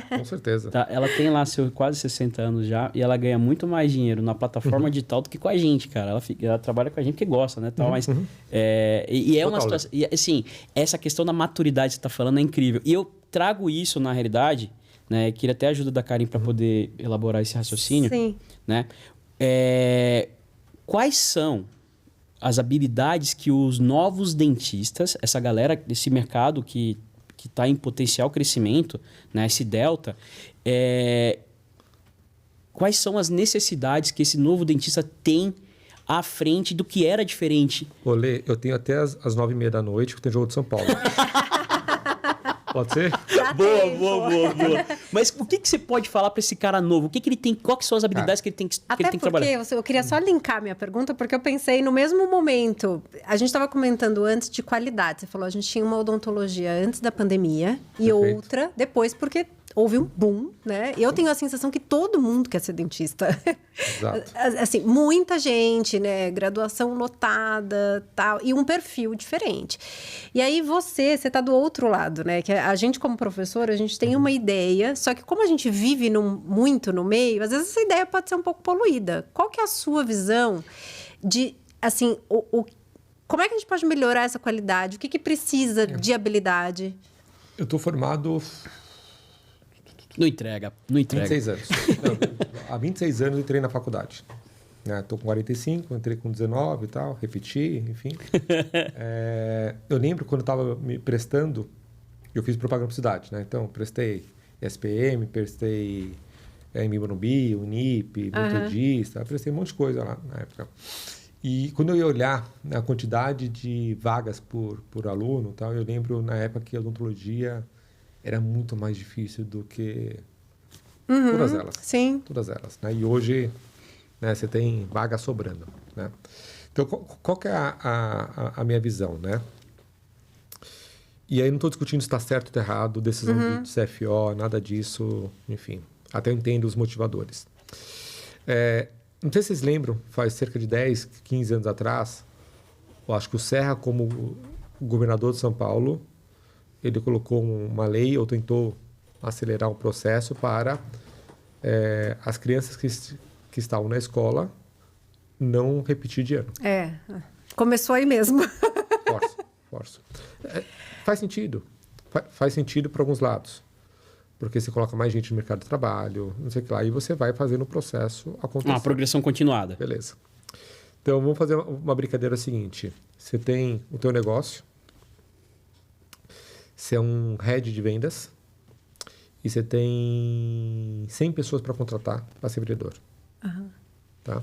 Com certeza. Tá? Ela tem lá seus quase 60 anos já e ela ganha muito mais dinheiro na plataforma digital do que com a gente, cara. Ela trabalha com a gente porque gosta, né? Tal, mas, é uma situação... E, assim, essa questão da maturidade que você está falando é incrível. E eu trago isso, na realidade, né? Queria até a ajuda da Karen para poder elaborar esse raciocínio. Sim. Né? Quais são as habilidades que os novos dentistas, essa galera desse mercado que está em potencial crescimento, né, esse delta, quais são as necessidades que esse novo dentista tem à frente do que era diferente? Olê, eu tenho até às 9h30 da noite que tem jogo de São Paulo. Pode ser? Boa. Mas o que você pode falar para esse cara novo? O que ele tem? Quais são as habilidades que ele tem que trabalhar? Até porque eu queria só linkar minha pergunta, porque eu pensei no mesmo momento. A gente estava comentando antes de qualidade. Você falou, a gente tinha uma odontologia antes da pandemia e outra depois, porque houve um boom, né? Eu tenho a sensação que todo mundo quer ser dentista. Exato. Assim, muita gente, né? Graduação lotada, tal, e um perfil diferente. E aí você tá do outro lado, né? Que a gente como professor, a gente tem uma ideia, só que como a gente vive muito no meio, às vezes essa ideia pode ser um pouco poluída. Qual que é a sua visão de, assim, como é que a gente pode melhorar essa qualidade? O que precisa de habilidade? Eu estou formado... Não entrega. 26 anos. Há 26 anos eu entrei na faculdade. Estou com 45, entrei com 19 e tal, repeti, enfim. Eu lembro quando eu estava me prestando, eu fiz propaganda para cidade, né? Então, prestei SPM, prestei em Morumbi, Unip, Metodista, prestei um monte de coisa lá na época. E quando eu ia olhar a quantidade de vagas por aluno, tal, eu lembro na época que a odontologia era muito mais difícil do que todas elas. Sim. Todas elas, né? E hoje, né, você tem vaga sobrando, né? Então, qual que é a minha visão, né? E aí não estou discutindo se está certo ou errado, decisão de CFO, nada disso, enfim. Até eu entendo os motivadores. Não sei se vocês lembram, faz cerca de 10, 15 anos atrás, eu acho que o Serra, como governador de São Paulo, ele colocou uma lei ou tentou acelerar um processo para as crianças que estavam na escola não repetir de ano. Começou aí mesmo. Forço. Faz sentido. Faz sentido para alguns lados. Porque você coloca mais gente no mercado de trabalho, não sei o que lá, e você vai fazendo o processo acontecer. Uma progressão continuada. Beleza. Então, vamos fazer uma brincadeira seguinte. Você tem o teu negócio, você é um head de vendas e você tem 100 pessoas para contratar para ser vendedor. Tá?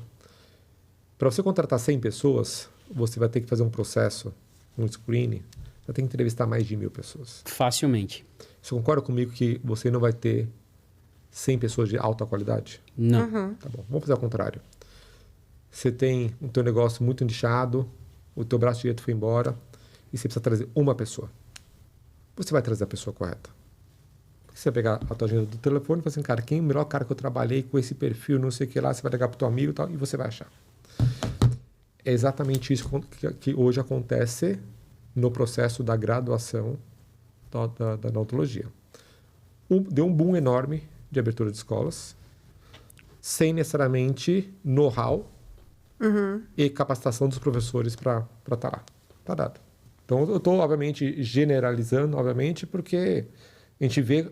Para você contratar 100 pessoas, você vai ter que fazer um processo, um screening, vai ter que entrevistar mais de 1.000 pessoas. Facilmente. Você concorda comigo que você não vai ter 100 pessoas de alta qualidade? Não. Tá bom, vamos fazer ao contrário. Você tem o teu negócio muito nichado, o teu braço direito foi embora e você precisa trazer uma pessoa. Você vai trazer a pessoa correta. Você vai pegar a tua agenda do telefone e falar assim, cara, quem é o melhor cara que eu trabalhei com esse perfil, não sei o que lá, você vai ligar para o teu amigo e tal, e você vai achar. É exatamente isso que hoje acontece no processo da graduação da odontologia. Deu um boom enorme de abertura de escolas, sem necessariamente know-how e capacitação dos professores para estar lá. Está dado. Então, eu estou, obviamente, generalizando, obviamente, porque a gente vê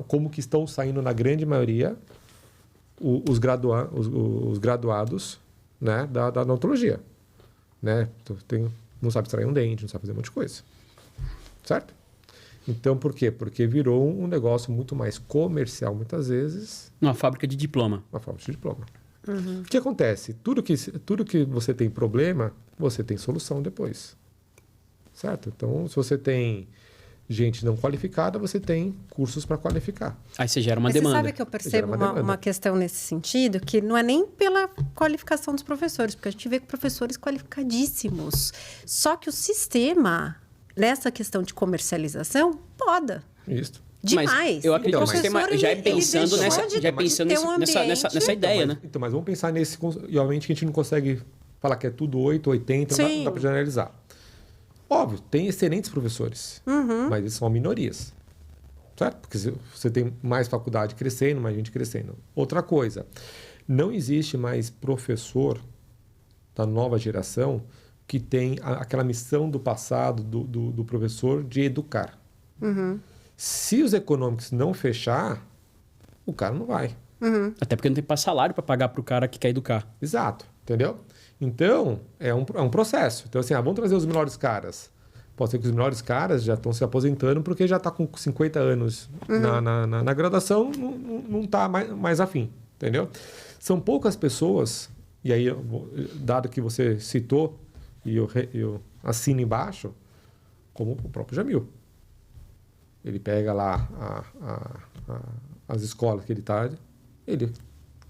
como que estão saindo, na grande maioria, os graduados, né, da odontologia. Né? Não sabe extrair um dente, não sabe fazer um monte de coisa. Certo? Então, por quê? Porque virou um negócio muito mais comercial, muitas vezes. Uma fábrica de diploma. Uma fábrica de diploma. O que acontece? Tudo que você tem problema, você tem solução depois. Certo? Então, se você tem gente não qualificada, você tem cursos para qualificar. Aí você gera uma Mas demanda. Você sabe que eu percebo uma questão nesse sentido, que não é nem pela qualificação dos professores, porque a gente vê professores qualificadíssimos. Só que o sistema nessa questão de comercialização, poda. Isso. Demais. Mas eu acredito que o sistema já é pensando nessa ideia, né? Então, mas vamos pensar nesse... E, obviamente, que a gente não consegue falar que é tudo 8, 80, não dá para generalizar. Óbvio, tem excelentes professores, mas eles são minorias. Certo? Porque você tem mais faculdade crescendo, mais gente crescendo. Outra coisa, não existe mais professor da nova geração que tem aquela missão do passado do professor de educar. Se os econômicos não fechar, o cara não vai. Até porque não tem salário para pagar para o cara que quer educar. Exato, entendeu? Então, é um processo. Então, assim, vamos trazer os melhores caras. Pode ser que os melhores caras já estão se aposentando porque já está com 50 anos na graduação, não está mais afim, entendeu? São poucas pessoas, e aí, dado que você citou, e eu assino embaixo, como o próprio Jamil. Ele pega lá as escolas que ele está, ele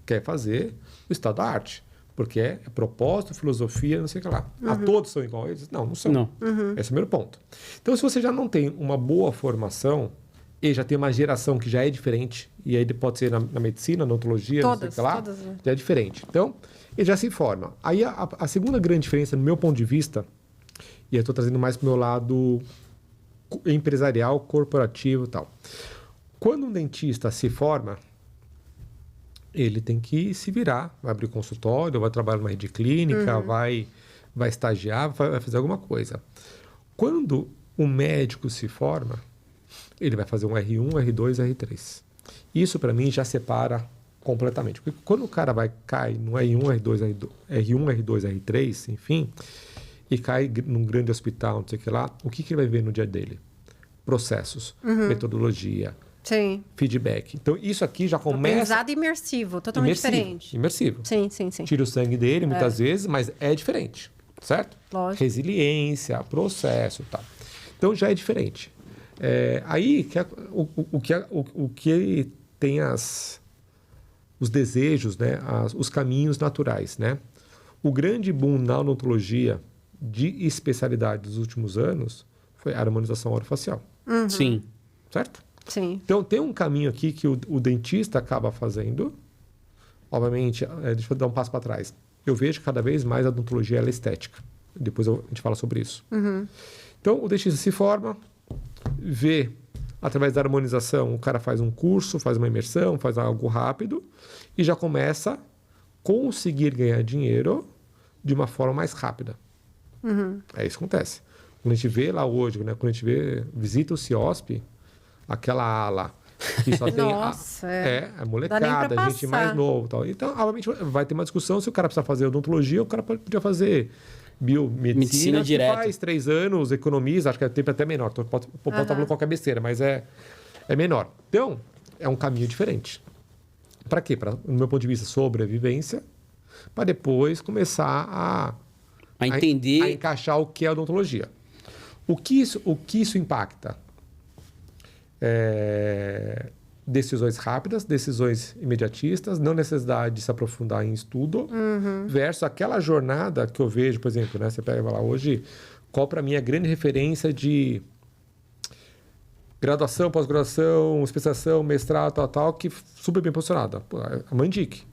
quer fazer o estado da arte. Porque é propósito, filosofia, não sei o que lá. Todos são iguais? Não são. Não. Esse é o primeiro ponto. Então, se você já não tem uma boa formação e já tem uma geração que já é diferente, e aí pode ser na medicina, na odontologia, não sei o que lá, já é diferente. Então, ele já se forma. Aí, a segunda grande diferença, no meu ponto de vista, e eu estou trazendo mais para o meu lado empresarial, corporativo e tal. Quando um dentista se forma, ele tem que se virar, vai abrir consultório, vai trabalhar numa rede clínica, vai estagiar, vai fazer alguma coisa. Quando um médico se forma, ele vai fazer um R1, R2, R3. Isso, para mim, já separa completamente. Porque quando o cara cai no R1, R2, R3, enfim, e cai num grande hospital, não sei o que lá, o que ele vai ver no dia dele? Processos, metodologia, feedback. Então, isso aqui já começa... Aprendizado imersivo, totalmente diferente. Imersivo. Sim. Tira o sangue dele, muitas vezes, mas é diferente, certo? Lógico. Resiliência, processo e tal. Então, já é diferente. Aí, o que tem os desejos, né? Os caminhos naturais, né? O grande boom na odontologia de especialidade dos últimos anos foi a harmonização orofacial. Sim. Certo? Sim. Então, tem um caminho aqui que o dentista acaba fazendo. Obviamente, deixa eu dar um passo para trás. Eu vejo que cada vez mais a odontologia ela é estética. Depois a gente fala sobre isso. Então, o dentista se forma, vê, através da harmonização, o cara faz um curso, faz uma imersão, faz algo rápido e já começa a conseguir ganhar dinheiro de uma forma mais rápida. É isso que acontece. Quando a gente vê lá hoje, né, quando a gente visita o CIOSP, aquela ala que só tem a molecada, a gente mais novo e tal. Então, obviamente, vai ter uma discussão se o cara precisa fazer odontologia, o cara podia fazer biomedicina, que faz 3 anos, economiza, acho que é tempo até menor. Pode estar falando qualquer besteira, mas é menor. Então, é um caminho diferente. Para quê? No meu ponto de vista, sobrevivência, para depois começar a entender... a encaixar o que é odontologia. O que isso impacta? Decisões rápidas, decisões imediatistas, não necessidade de se aprofundar em estudo, versus aquela jornada que eu vejo, por exemplo, né? Você pega lá hoje, qual para mim é a grande referência de graduação, pós-graduação, especialização, mestrado, tal, que super bem posicionada. A Mandic.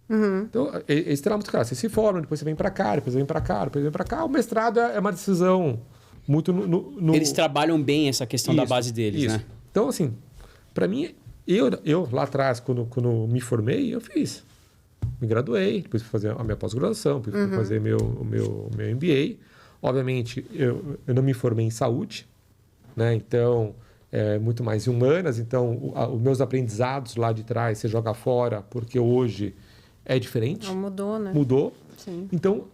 Então, eles terão muito claro. Você se forma, depois você vem para cá, depois vem para cá, depois vem para cá. O mestrado é uma decisão muito no... Eles trabalham bem essa questão da base deles, né? Então, assim, para mim, eu lá atrás, quando me formei, eu fiz. Me graduei, depois fui fazer a minha pós-graduação, depois fui fazer o meu MBA. Obviamente, eu não me formei em saúde, né? Então, muito mais em humanas. Então, os meus aprendizados lá de trás, você joga fora, porque hoje é diferente. Não mudou, né? Mudou. Sim. Então,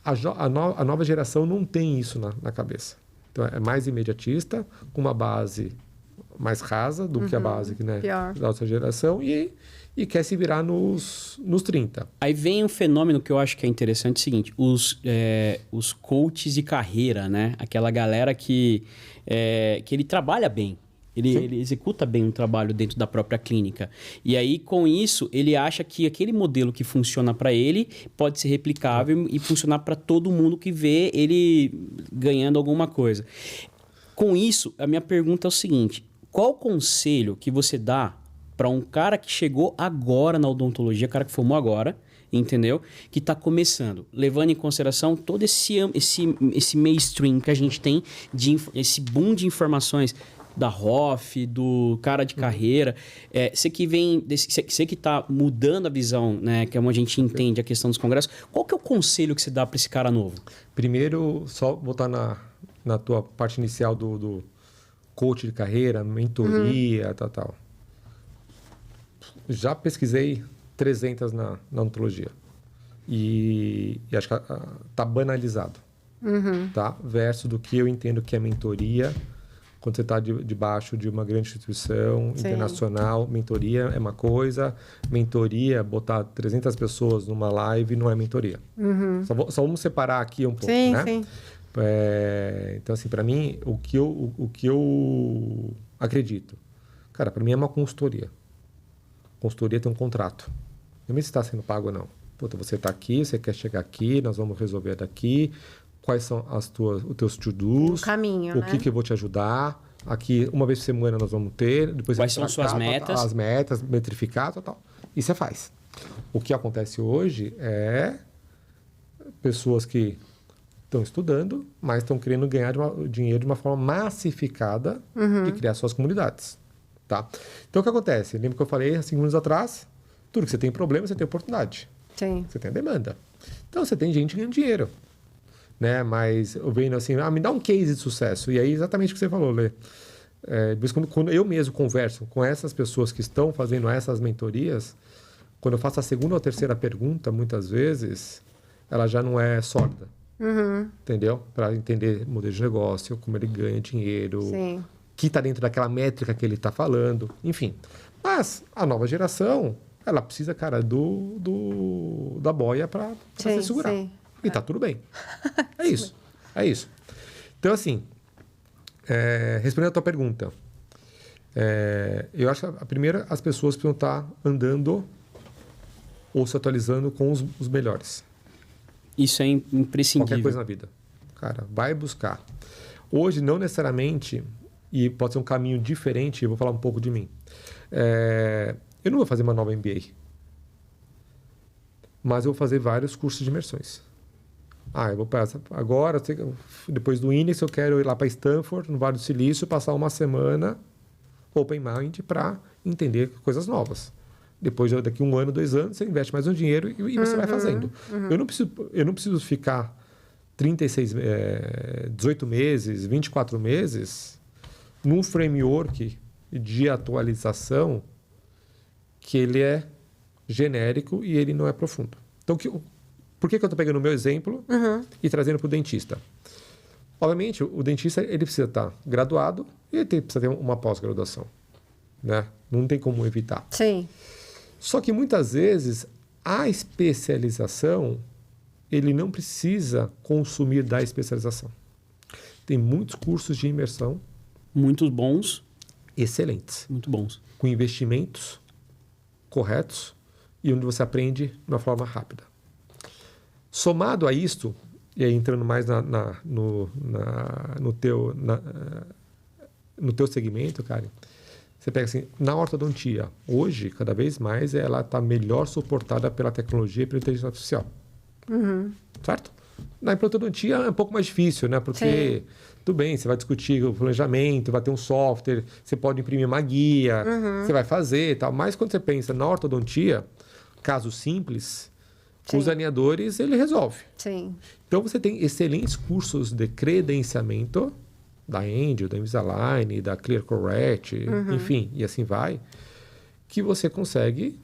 a nova geração não tem isso na cabeça. Então, é mais imediatista, com uma base mais rasa do que a base da nossa geração e quer se virar nos 30. Aí vem um fenômeno que eu acho que é interessante, o seguinte, os coaches de carreira, né? Aquela galera que ele trabalha bem. Ele executa bem um trabalho dentro da própria clínica. E aí, com isso, ele acha que aquele modelo que funciona para ele pode ser replicável e funcionar para todo mundo que vê ele ganhando alguma coisa. Com isso, a minha pergunta é o seguinte: qual conselho que você dá para um cara que chegou agora na odontologia, cara que formou agora, entendeu? Que está começando, levando em consideração todo esse mainstream que a gente tem, esse boom de informações da Hoff, do cara de carreira. Você que está mudando a visão, né, que é como a gente entende a questão dos congressos, qual que é o conselho que você dá para esse cara novo? Primeiro, só voltar na tua parte inicial do coach de carreira, mentoria, tal. Já pesquisei 300 na odontologia. E acho que está banalizado. Tá? Versus do que eu entendo que é mentoria. Quando você está debaixo de uma grande instituição internacional, mentoria é uma coisa. Mentoria, botar 300 pessoas numa live não é mentoria. Só vamos separar aqui um pouco, né? Sim. Então, assim, para mim, o que eu acredito, cara, para mim é uma consultoria. Consultoria tem um contrato. Não sei se está sendo pago ou não. Puta, você está aqui, você quer chegar aqui, nós vamos resolver daqui. Quais são os teus to-dos? O caminho, né? O que eu vou te ajudar? Aqui, uma vez por semana nós vamos ter. Depois quais são suas metas? As metas, metrificado e tal. E você faz. O que acontece hoje é pessoas que estão estudando, mas estão querendo ganhar dinheiro de uma forma massificada de criar suas comunidades. Tá? Então, o que acontece? Lembra que eu falei há 5 minutos atrás? Tudo que você tem problema, você tem oportunidade. Sim. Você tem demanda. Então, você tem gente ganhando dinheiro. Né? Mas eu venho assim, me dá um case de sucesso. E aí, exatamente o que você falou, Lê. Quando eu mesmo converso com essas pessoas que estão fazendo essas mentorias, quando eu faço a segunda ou terceira pergunta, muitas vezes, ela já não é sólida. Entendeu? Para entender o modelo de negócio, como ele ganha dinheiro, que está dentro daquela métrica que ele está falando, enfim. Mas a nova geração, ela precisa, cara, da boia para se segurar. Sim. E tá tudo bem. É isso. É isso. Então, assim, respondendo a tua pergunta, eu acho que a primeira, as pessoas precisam estar andando ou se atualizando com os melhores. Isso é imprescindível. Qualquer coisa na vida. Cara, vai buscar. Hoje, não necessariamente, e pode ser um caminho diferente, eu vou falar um pouco de mim. Eu não vou fazer uma nova MBA. Mas eu vou fazer vários cursos de imersões. Eu vou passar agora, depois do INEX, eu quero ir lá para Stanford, no Vale do Silício, passar uma semana open mind para entender coisas novas. Depois, daqui 1 ano, 2 anos, você investe mais um dinheiro e você vai fazendo. Eu não preciso ficar 18 meses, 24 meses num framework de atualização que ele é genérico e ele não é profundo. Então, por que eu estou pegando o meu exemplo e trazendo para o dentista? Obviamente, o dentista ele precisa estar graduado e ele precisa ter uma pós-graduação. Né? Não tem como evitar. Sim. Só que muitas vezes a especialização ele não precisa consumir da especialização. Tem muitos cursos de imersão. Muito bons. Excelentes. Muito bons. Com investimentos corretos e onde você aprende de uma forma rápida. Somado a isto, e aí entrando mais no teu segmento, cara, você pega assim, na ortodontia, hoje, cada vez mais, ela está melhor suportada pela tecnologia e pela inteligência artificial. Certo? Na implantodontia é um pouco mais difícil, né? Porque, tudo bem, você vai discutir o planejamento, vai ter um software, você pode imprimir uma guia, você vai fazer e tal. Mas quando você pensa na ortodontia, caso simples, com os alinhadores, ele resolve. Sim. Então, você tem excelentes cursos de credenciamento da Angel, da Invisalign, da ClearCorrect, enfim, e assim vai, que você consegue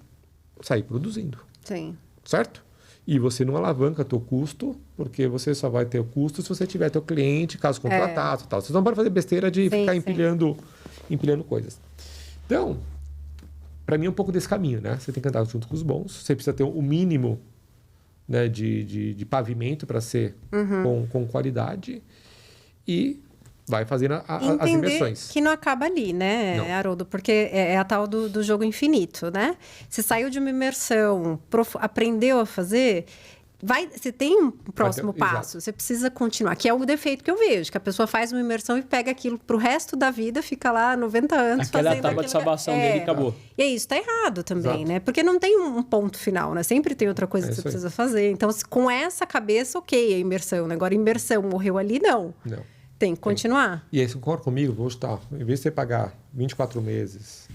sair produzindo. Sim. Certo? E você não alavanca teu custo, porque você só vai ter o custo se você tiver teu cliente, caso contratado e tal. Você não pode fazer besteira de ficar empilhando coisas. Então, para mim é um pouco desse caminho, né? Você tem que andar junto com os bons, você precisa ter o mínimo, né, de pavimento para ser com qualidade e vai fazendo as imersões. Que não acaba ali, né, Haroldo? Porque é a tal do jogo infinito, né? Você saiu de uma imersão, aprendeu a fazer... Você tem um próximo passo, você precisa continuar, que é o defeito que eu vejo, que a pessoa faz uma imersão e pega aquilo pro resto da vida, fica lá 90 anos aquela fazendo tábua de salvação dele e acabou. E é isso, tá errado também, né? Porque não tem um ponto final, né? Sempre tem outra coisa que você precisa fazer. Então, com essa cabeça, ok, a imersão, né? Agora, a imersão morreu ali, não. Tem que continuar. E aí, você concorda comigo? Vou estar, em vez de você pagar 24 meses...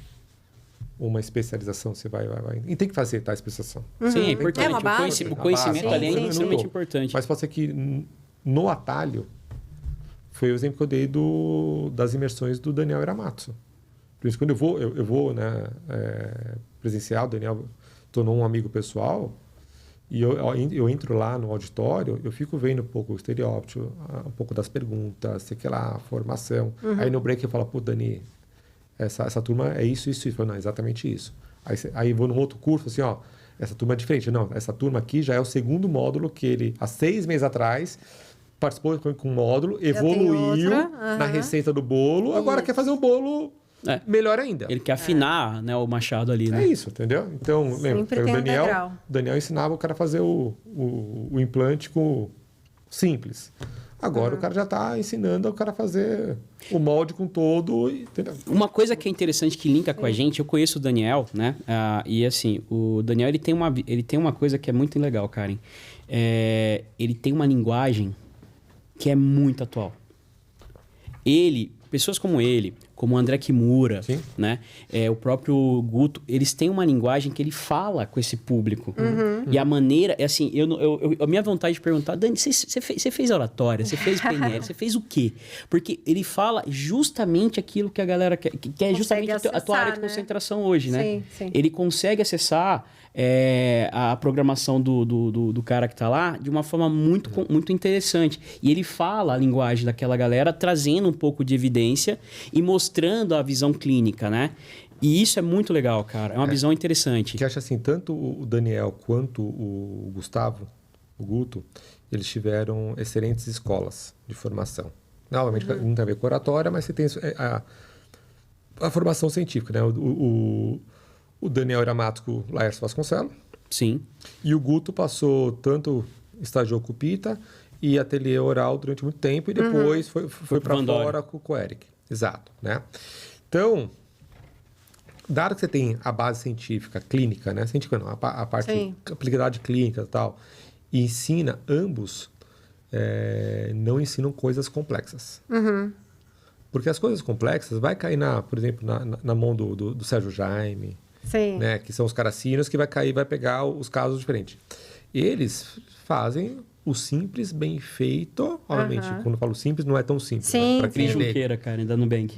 uma especialização, você vai. E tem que fazer, tá? A especialização. Sim, é importante. É uma base. O conhecimento ali é extremamente importante. Mas pode ser que no atalho, foi o exemplo que eu dei das imersões do Daniel Iramatsu. Por isso, quando eu vou né, presencial, o Daniel tornou um amigo pessoal, e eu entro lá no auditório, eu fico vendo um pouco o estereótipo, um pouco das perguntas, sei que lá, a formação. Aí no break eu falo, pô, Dani... Essa turma é isso. Eu falo, não, exatamente isso. Aí vou num outro curso, assim, ó, essa turma é diferente. Não, essa turma aqui já é o segundo módulo que ele, há 6 meses atrás, participou com um módulo, evoluiu na receita do bolo, agora quer fazer um bolo melhor ainda. Ele quer afinar né, o machado ali, né? É isso, entendeu? Então, lembra, o Daniel ensinava o cara a fazer o implante simples. Agora o cara já está ensinando o cara a fazer o molde com todo. Entendeu? Uma coisa que é interessante que linka com a gente, eu conheço o Daniel, né? E assim, o Daniel ele tem uma coisa que é muito legal, Karen. Ele tem uma linguagem que é muito atual. Pessoas como ele, como o André Kimura, né? O próprio Guto, eles têm uma linguagem que ele fala com esse público. E a maneira, assim, a minha vontade de perguntar, Dani, você fez oratória, você fez PNL, você fez o quê? Porque ele fala justamente aquilo que a galera quer, que é justamente a tua área de concentração hoje, né? Sim. Ele consegue acessar a programação do cara que está lá de uma forma muito interessante. E ele fala a linguagem daquela galera, trazendo um pouco de evidência e mostrando a visão clínica, né? E isso é muito legal, cara. É uma visão interessante. Que acho assim, tanto o Daniel quanto o Gustavo, o Guto, eles tiveram excelentes escolas de formação. Novamente, não tem a ver com oratória, mas você tem a formação científica, né? O Daniel Iramatsu com o Laércio Vasconcelos. Sim. E o Guto passou estagiou com o Pita e ateliê oral durante muito tempo e depois foi para fora com o Eric. Exato, né? Então, dado que você tem a base científica, clínica, né? Científica não, a parte de aplicabilidade clínica e tal, e ensina, ambos não ensinam coisas complexas. Porque as coisas complexas vai cair, por exemplo, na mão do Sérgio Jaime, né? Que são os caracinos que vai cair, vai pegar os casos diferentes. Eles fazem o simples bem feito. Obviamente, quando eu falo simples, não é tão simples. Sim, né? Cris Junqueira, cara, da Nubank.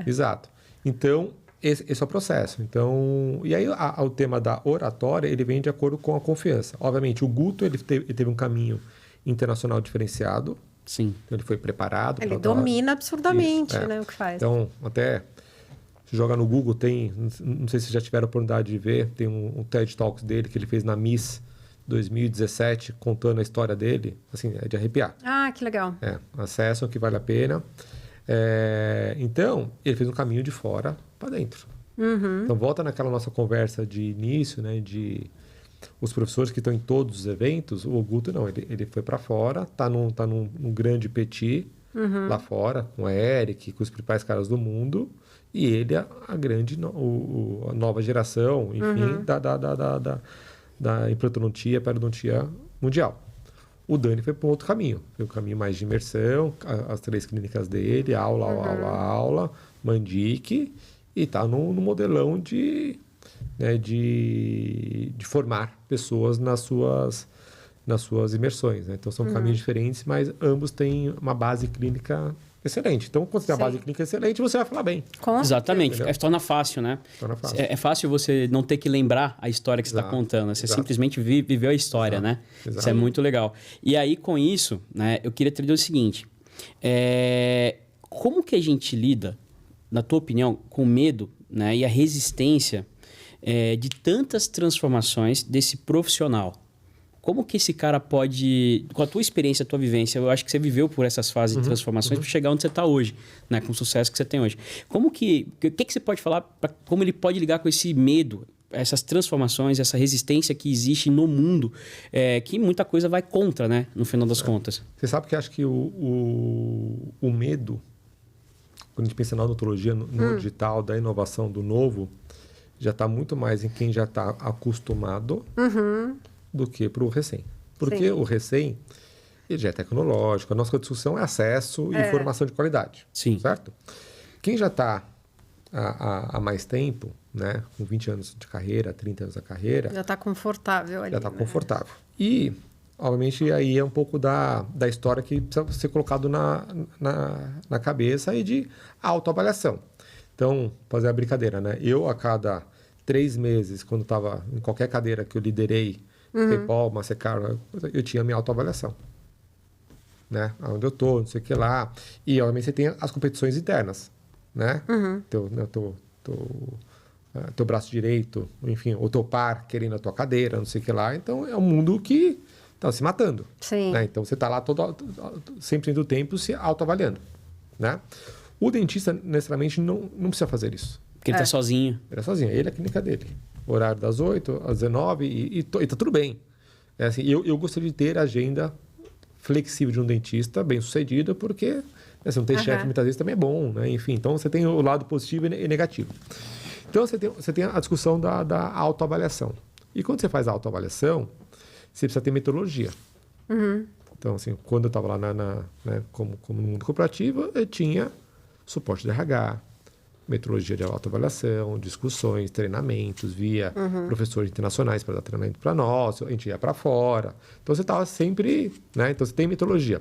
Exato. Então, esse é o processo. Então, e aí, o tema da oratória, ele vem de acordo com a confiança. Obviamente, o Guto, ele teve um caminho internacional diferenciado. Sim. Então, ele foi preparado. Ele domina absurdamente, né, o que faz. Então, até... Se joga no Google, não sei se já tiveram a oportunidade de ver, tem um TED Talks dele que ele fez na Miss 2017, contando a história dele, assim, é de arrepiar. Ah, que legal. Acessam que vale a pena. Então, ele fez um caminho de fora para dentro. Então, volta naquela nossa conversa de início, né, de os professores que estão em todos os eventos, o Guto não, ele foi para fora, tá num grande petit lá fora, com o Eric, com os principais caras do mundo, e ele é a grande, a nova geração, enfim, da implantodontia, periodontia mundial. O Dani foi para um outro caminho. Foi um caminho mais de imersão, as 3 clínicas dele, aula, Mandique, e está no modelão de formar pessoas nas suas imersões. Né? Então, são caminhos diferentes, mas ambos têm uma base clínica excelente. Então, quando você tem a base clínica excelente, você vai falar bem. Exatamente. Torna fácil, né? Torna fácil. É fácil você não ter que lembrar a história que você está contando. Você simplesmente viveu a história, né? Isso é muito legal. E aí, com isso, né, eu queria te dizer o seguinte. Como que a gente lida, na tua opinião, com o medo, né, e a resistência de tantas transformações desse profissional? Como que esse cara pode, com a tua experiência, a tua vivência, eu acho que você viveu por essas fases de transformações para chegar onde você está hoje, né? Com o sucesso que você tem hoje. O que você pode falar para como ele pode ligar com esse medo, essas transformações, essa resistência que existe no mundo, que muita coisa vai contra, né? No final das contas. Você sabe que acho que o medo, quando a gente pensa na odontologia, no digital, da inovação, do novo, já está muito mais em quem já está acostumado do que para o recém. Porque o recém, ele já é tecnológico, a nossa discussão é acesso e informação de qualidade. Sim. Certo? Quem já está há mais tempo, né, com 20 anos de carreira, 30 anos da carreira... Já está confortável ali. Já está confortável. E, obviamente, aí é um pouco da história que precisa ser colocado na cabeça e de autoavaliação. Então, fazer a brincadeira, né? Eu, a cada 3 meses, quando estava em qualquer cadeira que eu liderei, PayPal, Mastercard, eu tinha a minha autoavaliação. Né? Onde eu estou, não sei o que lá. E, obviamente, você tem as competições internas, né? Teu braço direito, enfim, ou teu par querendo a tua cadeira, não sei o que lá. Então, é um mundo que está se matando. Sim. Né? Então, você está lá 100% do tempo se autoavaliando, né? O dentista, necessariamente, não precisa fazer isso. Porque ele está sozinho. Ele é sozinho, ele é a clínica dele. Horário das 8 às 19 e tá tudo bem. É assim, eu gostaria de ter a agenda flexível de um dentista bem sucedido, porque né, você não tem chefe, muitas vezes também é bom, né? Enfim, então você tem o lado positivo e negativo. Então você tem a discussão da autoavaliação. E quando você faz a autoavaliação, você precisa ter metodologia. Então, assim, quando eu estava lá né, como no mundo corporativo, eu tinha suporte de RH, metodologia de autoavaliação, discussões, treinamentos, via professores internacionais para dar treinamento para nós, a gente ia para fora. Então, você estava sempre... Né? Então, você tem metodologia.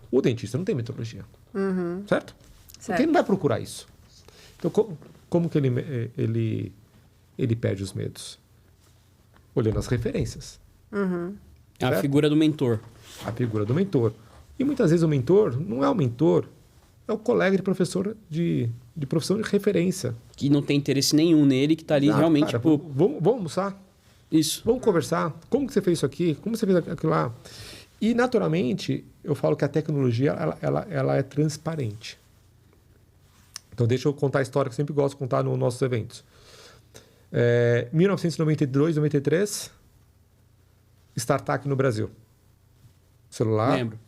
O dentista não tem metodologia. Certo? Porque ele não vai procurar isso. Então, como que ele perde os medos? Olhando as referências. A figura do mentor. A figura do mentor. E muitas vezes o mentor não é o mentor, é o colega de professor de profissão de referência. Que não tem interesse nenhum nele, que está ali realmente, cara, tipo... Vamos almoçar? Isso. Vamos conversar? Como que você fez isso aqui? Como você fez aquilo lá? E, naturalmente, eu falo que a tecnologia, ela é transparente. Então, deixa eu contar a história que eu sempre gosto de contar nos nossos eventos. 1992, 93, startup no Brasil. Celular. Lembro.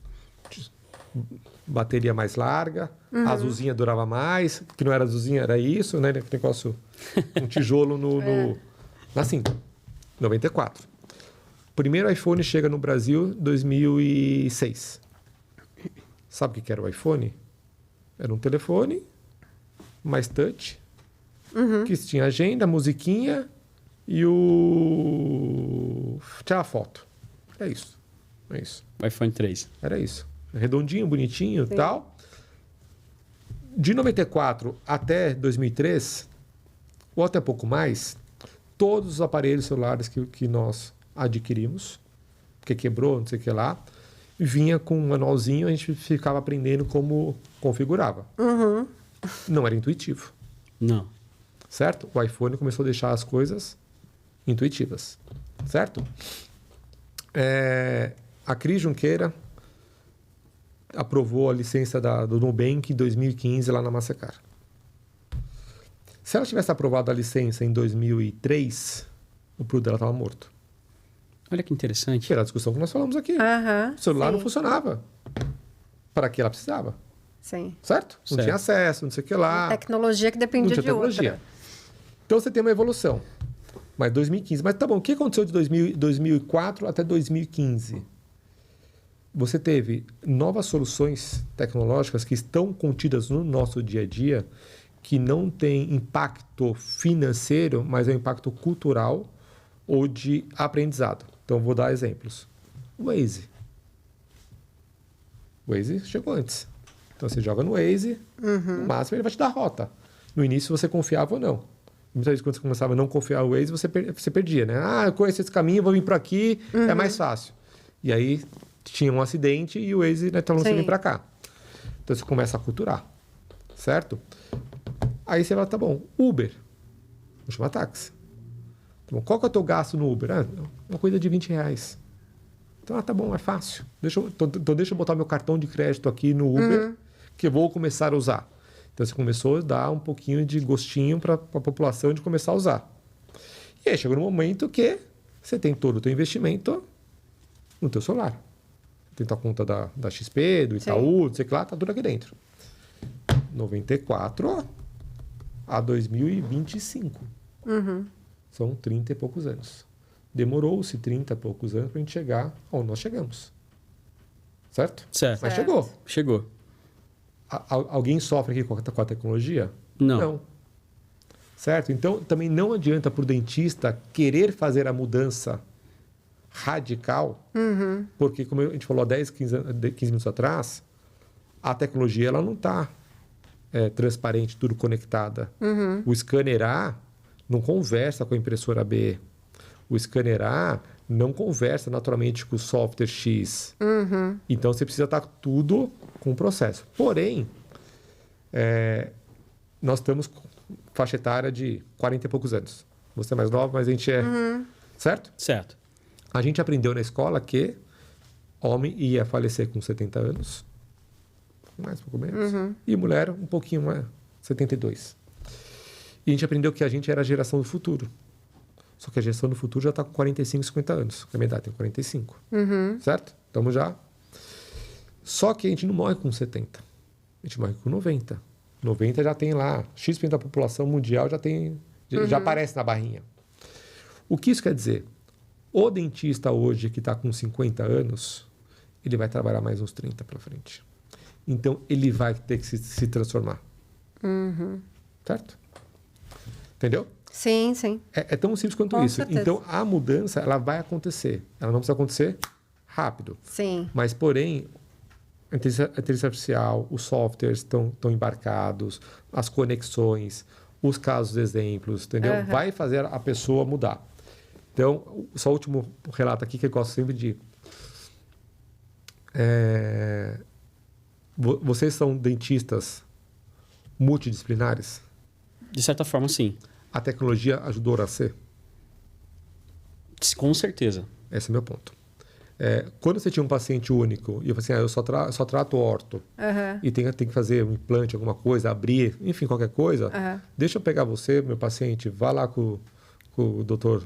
Bateria mais larga, a azulzinha durava mais, que não era azulzinha, era isso, né? Aquele negócio, um tijolo na cinta. 94. O primeiro iPhone chega no Brasil em 2006. Sabe o que era o iPhone? Era um telefone, mais touch, que tinha agenda, musiquinha e tinha a foto. É isso. É isso. iPhone 3. Era isso. Redondinho, bonitinho e tal. De 94 até 2003, ou até pouco mais, todos os aparelhos celulares que nós adquirimos, porque quebrou, não sei o que lá, vinha com um manualzinho, a gente ficava aprendendo como configurava. Não era intuitivo. Não. Certo? O iPhone começou a deixar as coisas intuitivas. Certo? A Cris Junqueira aprovou a licença do Nubank em 2015 lá na Mastercard. Se ela tivesse aprovado a licença em 2003, o produto dela estava morto. Olha que interessante. Era a discussão que nós falamos aqui. O celular não funcionava. Para que ela precisava. Sim. Certo? Não tinha acesso, não sei o que lá. Uma tecnologia que dependia de outra. Então você tem uma evolução. Mas 2015. Mas tá bom, o que aconteceu de 2004 até 2015? Você teve novas soluções tecnológicas que estão contidas no nosso dia a dia, que não tem impacto financeiro, mas é um impacto cultural ou de aprendizado. Então, vou dar exemplos. O Waze. O Waze chegou antes. Então, você joga no Waze, no máximo ele vai te dar a rota. No início, você confiava ou não. Muitas vezes, quando você começava a não confiar no Waze, você perdia, né? Eu conheço esse caminho, vou vir por aqui, é mais fácil. E aí, tinha um acidente e o Waze estava não vir para cá. Então, você começa a culturar, certo? Aí você fala, tá bom, Uber. Vou chamar táxi. Tá bom, qual que é o teu gasto no Uber? Uma coisa de R$20. Então, tá bom, é fácil. Então, deixa eu botar meu cartão de crédito aqui no Uber, que eu vou começar a usar. Então, você começou a dar um pouquinho de gostinho para a população de começar a usar. E aí, chegou no momento que você tem todo o teu investimento no teu celular. Tem a conta da XP, do Itaú, não sei o que lá, tá tudo aqui dentro. 94 a 2025. São 30 e poucos anos. Demorou-se 30 e poucos anos para a gente chegar onde nós chegamos. Certo? Certo. Mas chegou. Chegou. Alguém sofre aqui com a tecnologia? Não. Certo? Então, também não adianta para o dentista querer fazer a mudança radical, porque, como a gente falou há 15 minutos atrás, a tecnologia ela não está transparente, tudo conectada. O scanner A não conversa com a impressora B. O scanner A não conversa naturalmente com o software X. Então, você precisa estar tudo com o processo. Porém, nós estamos com faixa etária de 40 e poucos anos. Você é mais nova, mas a gente é... Certo? Certo. A gente aprendeu na escola que homem ia falecer com 70 anos, mais um pouco menos, e mulher um pouquinho mais, 72. E a gente aprendeu que a gente era a geração do futuro. Só que a geração do futuro já está com 45, 50 anos. A minha idade tem 45. Certo? Estamos já... Só que a gente não morre com 70. A gente morre com 90. 90 já tem lá, X% da população mundial já aparece na barrinha. O que isso quer dizer? O dentista hoje que está com 50 anos, ele vai trabalhar mais uns 30 para frente. Então, ele vai ter que se transformar. Certo? Entendeu? Sim, sim. É tão simples quanto Com isso. certeza. Então, a mudança, ela vai acontecer. Ela não precisa acontecer rápido. Sim. Mas, porém, a inteligência artificial, os softwares estão embarcados, as conexões, os casos exemplos, entendeu? Vai fazer a pessoa mudar. Então, só o último relato aqui que eu gosto sempre de... Vocês são dentistas multidisciplinares? De certa forma, sim. A tecnologia ajudou a ser? Com certeza. Esse é o meu ponto. Quando você tinha um paciente único e eu falei assim, eu só trato orto e tem que fazer um implante, alguma coisa, abrir, enfim, qualquer coisa, deixa eu pegar você, meu paciente, vá lá com o doutor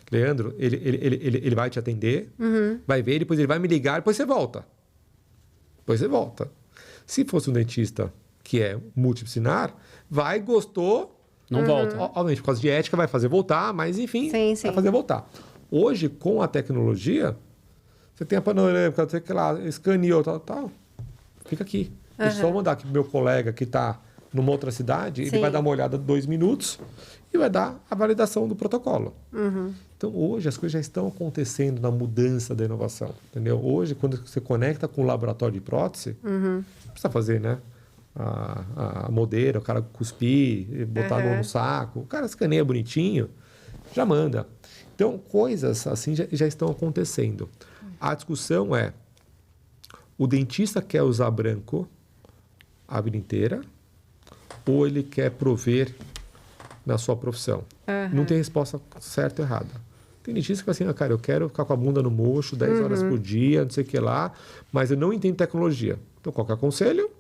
Leandro, ele vai te atender, vai ver, depois ele vai me ligar, depois você volta. Se fosse um dentista que é multidisciplinar, gostou, não volta. Obviamente, por causa de ética, vai fazer voltar, mas enfim, Sim. vai fazer voltar. Hoje, com a tecnologia, você tem a panorâmica, sei lá, escaneou, tal, fica aqui. Deixa eu só mandar aqui pro meu colega que está numa outra cidade, ele vai dar uma olhada de 2 minutos e vai dar a validação do protocolo. Então, hoje, as coisas já estão acontecendo na mudança da inovação, entendeu? Hoje, quando você conecta com o laboratório de prótese, não precisa fazer, né? A modeira, o cara cuspir, botar no saco, o cara escaneia bonitinho, já manda. Então, coisas assim já estão acontecendo. A discussão é, o dentista quer usar branco a vida inteira ou ele quer prover na sua profissão? Não tem resposta certa ou errada. Tem dentista que fala assim, cara, eu quero ficar com a bunda no mocho 10 horas por dia, não sei o que lá, mas eu não entendo tecnologia. Então, qual que é o conselho?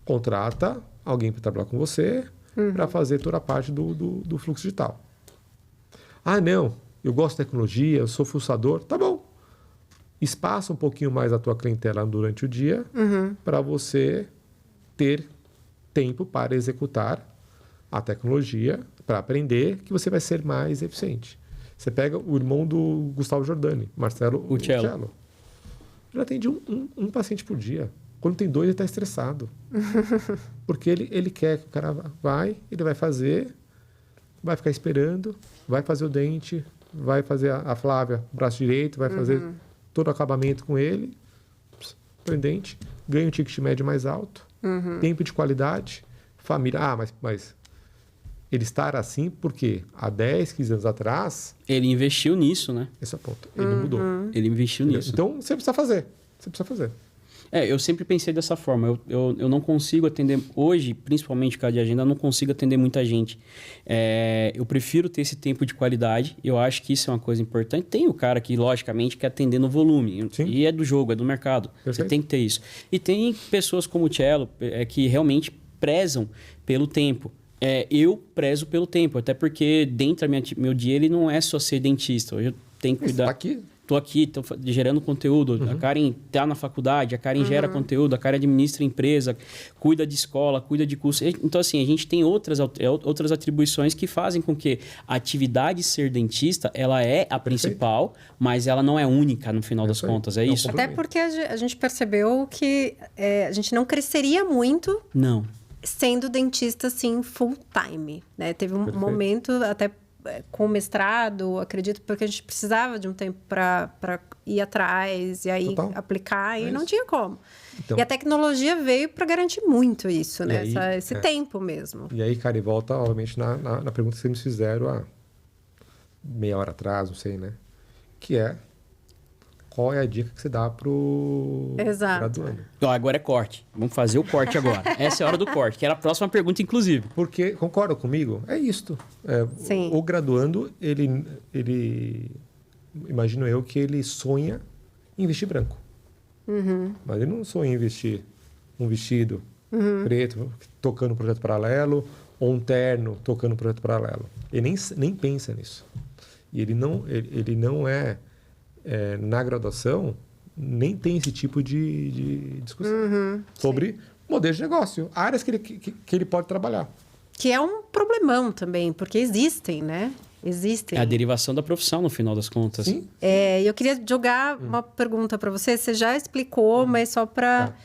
Contrata alguém para trabalhar com você para fazer toda a parte do fluxo digital. Ah, não, eu gosto de tecnologia, eu sou fuçador. Tá bom. Espaça um pouquinho mais a tua clientela durante o dia para você ter tempo para executar a tecnologia, para aprender, que você vai ser mais eficiente. Você pega o irmão do Gustavo Giordani, Marcelo Uccello. Ele atende um paciente por dia. Quando tem 2, ele está estressado. Porque ele quer que o cara ele vai fazer, vai ficar esperando, vai fazer o dente, vai fazer a Flávia, braço direito, vai fazer todo o acabamento com ele, põe o dente, ganha um ticket médio mais alto, tempo de qualidade, família. Mas ele estar assim porque há 10, 15 anos atrás... Ele investiu nisso, né? Esse é o ponto. Ele não mudou. Ele investiu nisso. Então, você precisa fazer. Eu sempre pensei dessa forma. Eu não consigo atender... Hoje, principalmente por causa de agenda, eu não consigo atender muita gente. Eu prefiro ter esse tempo de qualidade. Eu acho que isso é uma coisa importante. Tem o cara que, logicamente, quer atender no volume. Sim. E é do jogo, é do mercado. Perfeito. Você tem que ter isso. E tem pessoas como o Cello que realmente prezam pelo tempo. Eu prezo pelo tempo. Até porque dentro do meu dia, ele não é só ser dentista. Hoje eu tenho que cuidar... Tá aqui. Estou aqui, tô gerando conteúdo. A Karen está na faculdade, a Karen gera conteúdo, a Karen administra empresa, cuida de escola, cuida de curso. Então, assim, a gente tem outras atribuições que fazem com que a atividade ser dentista, ela é a principal, mas ela não é única no final das contas. É isso? Até porque a gente percebeu que a gente não cresceria muito Não. sendo dentista, assim, full time, né? Teve um momento até... com o mestrado, acredito, porque a gente precisava de um tempo para ir atrás e aí aplicar, e não tinha como. Então, e a tecnologia veio para garantir muito isso, né? Esse tempo mesmo. E aí, cara, e volta, obviamente, na pergunta que vocês me fizeram há meia hora atrás, não sei, né? Que é, qual é a dica que você dá pro graduando? Agora é corte. Vamos fazer o corte agora. Essa é a hora do corte, que era a próxima pergunta, inclusive. Porque, concorda comigo? É isto. O graduando, ele imagino eu que ele sonha em vestir branco. Mas ele não sonha em vestir um vestido preto, tocando um projeto paralelo, ou um terno, tocando um projeto paralelo. Ele nem pensa nisso. E ele não é... na graduação, nem tem esse tipo de discussão sobre modelo de negócio, áreas que ele pode trabalhar. Que é um problemão também, porque existem, né? Existem. É a derivação da profissão, no final das contas. Sim. Eu queria jogar uma pergunta para você. Você já explicou, mas só para...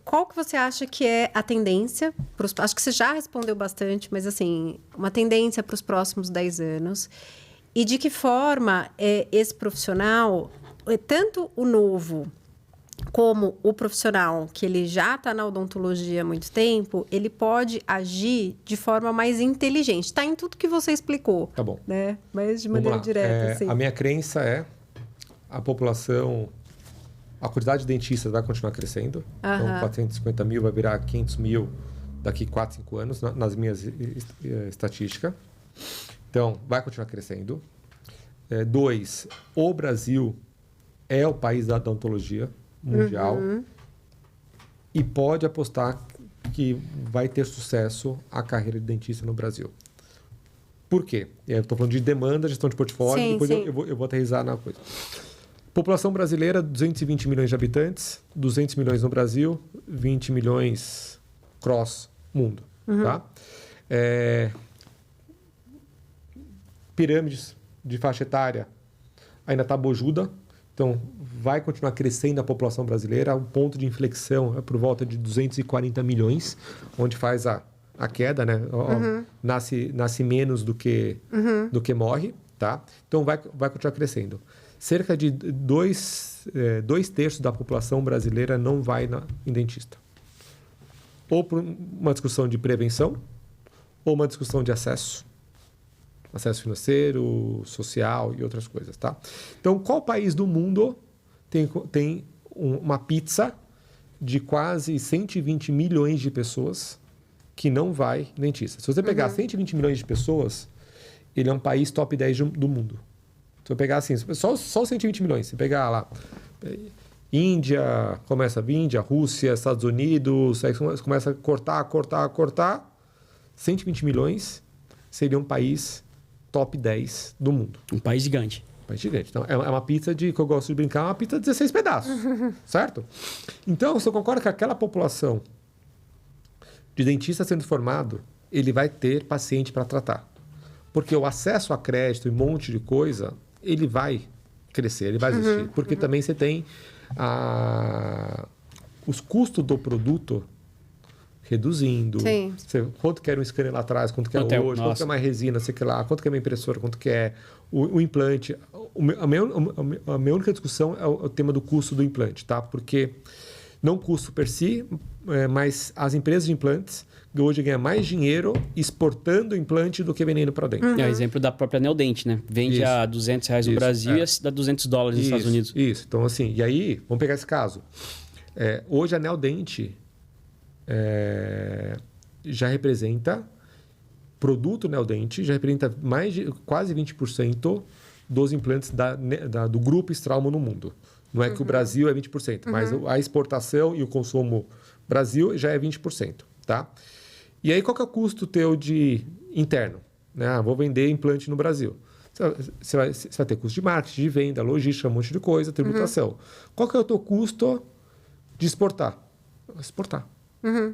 qual que você acha que é a tendência? Acho que você já respondeu bastante, mas assim, uma tendência para os próximos 10 anos... E de que forma esse profissional, tanto o novo como o profissional que ele já está na odontologia há muito tempo, ele pode agir de forma mais inteligente. Está em tudo que você explicou. Tá bom. Né? Mas de maneira direta, assim. A minha crença é a população, a quantidade de dentistas vai continuar crescendo. Então, 450 mil vai virar 500 mil daqui 4, 5 anos, nas minhas estatísticas. Então, vai continuar crescendo. 2, o Brasil é o país da odontologia mundial e pode apostar que vai ter sucesso a carreira de dentista no Brasil. Por quê? Eu estou falando de demanda, gestão de portfólio, depois eu vou aterrissar na coisa. População brasileira, 220 milhões de habitantes, 200 milhões no Brasil, 20 milhões cross mundo. Tá? Pirâmides de faixa etária ainda está bojuda, então vai continuar crescendo a população brasileira, um ponto de inflexão é por volta de 240 milhões, onde faz a queda, né? Nasce menos do que morre, tá? Então vai continuar crescendo. Cerca de 2/3 da população brasileira não vai em dentista. Ou por uma discussão de prevenção, ou uma discussão de acesso financeiro, social e outras coisas, tá? Então, qual país do mundo tem uma pizza de quase 120 milhões de pessoas que não vai dentista? Se você pegar 120 milhões de pessoas, ele é um país top 10 do mundo. Se você pegar assim, só 120 milhões, se pegar lá, Índia, começa a vir, Índia, Rússia, Estados Unidos, aí começa a cortar, 120 milhões seria um país top 10 do mundo. Um país gigante. Então, é uma pizza que eu gosto de brincar, uma pizza de 16 pedaços, certo? Então, se eu concordo que aquela população de dentista sendo formado, ele vai ter paciente para tratar. Porque o acesso a crédito e um monte de coisa, ele vai crescer, ele vai existir. Porque também você tem os custos do produto reduzindo. Sim. Quanto que era um scanner lá atrás, quanto que é hoje, quanto que é mais resina, sei que lá, quanto que é uma impressora, quanto que é o implante. A minha única discussão é o tema do custo do implante, tá? Porque não o custo per si, mas as empresas de implantes hoje ganham mais dinheiro exportando o implante do que vendendo para dentro. É o exemplo da própria Neodente, né? Vende a R$200 no Brasil e dá $200 nos Estados Unidos. Isso. Então, assim, e aí, vamos pegar esse caso. Hoje a Neodente já representa, produto Neodente, já representa quase 20% dos implantes do grupo Straumann no mundo. Não é que o Brasil é 20%, mas a exportação e o consumo Brasil já é 20%. Tá? E aí, qual que é o custo teu interno? Né? Vou vender implante no Brasil. Você vai ter custo de marketing, de venda, logística, um monte de coisa, tributação. Qual que é o teu custo de exportar? Exportar.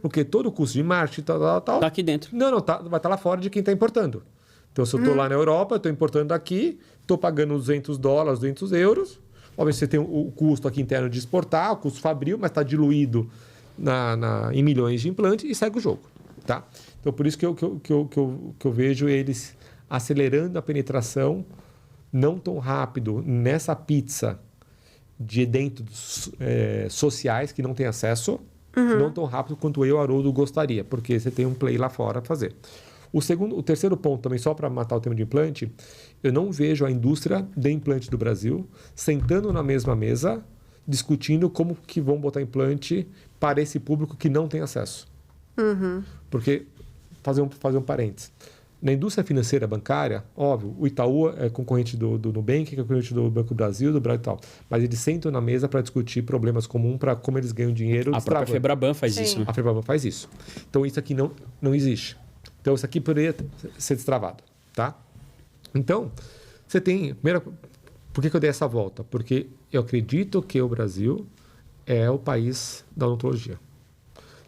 Porque todo o custo de marketing, tal... Tá aqui dentro. Não, vai estar lá fora de quem está importando. Então, se eu estou lá na Europa, eu estou importando daqui, estou pagando $200, €200. Obviamente, você tem o custo aqui interno de exportar, o custo fabril, mas está diluído em milhões de implantes e segue o jogo. Tá? Então, por isso que eu vejo eles acelerando a penetração não tão rápido nessa pizza de dentes sociais que não tem acesso, não tão rápido quanto eu, Haroldo, gostaria, porque você tem um play lá fora para fazer. O terceiro ponto também, só para matar o tema de implante, eu não vejo a indústria de implante do Brasil sentando na mesma mesa, discutindo como que vão botar implante para esse público que não tem acesso. Porque, fazer um parênteses, na indústria financeira bancária, óbvio, o Itaú é concorrente do Nubank, que é concorrente do Banco do Brasil, do Brasil e tal. Mas eles sentam na mesa para discutir problemas comuns, para como eles ganham dinheiro. A própria Febraban faz isso, né? A Febraban faz isso. Então, isso aqui não existe. Então, isso aqui poderia ser destravado, tá? Então, você tem... Por que eu dei essa volta? Porque eu acredito que o Brasil é o país da odontologia.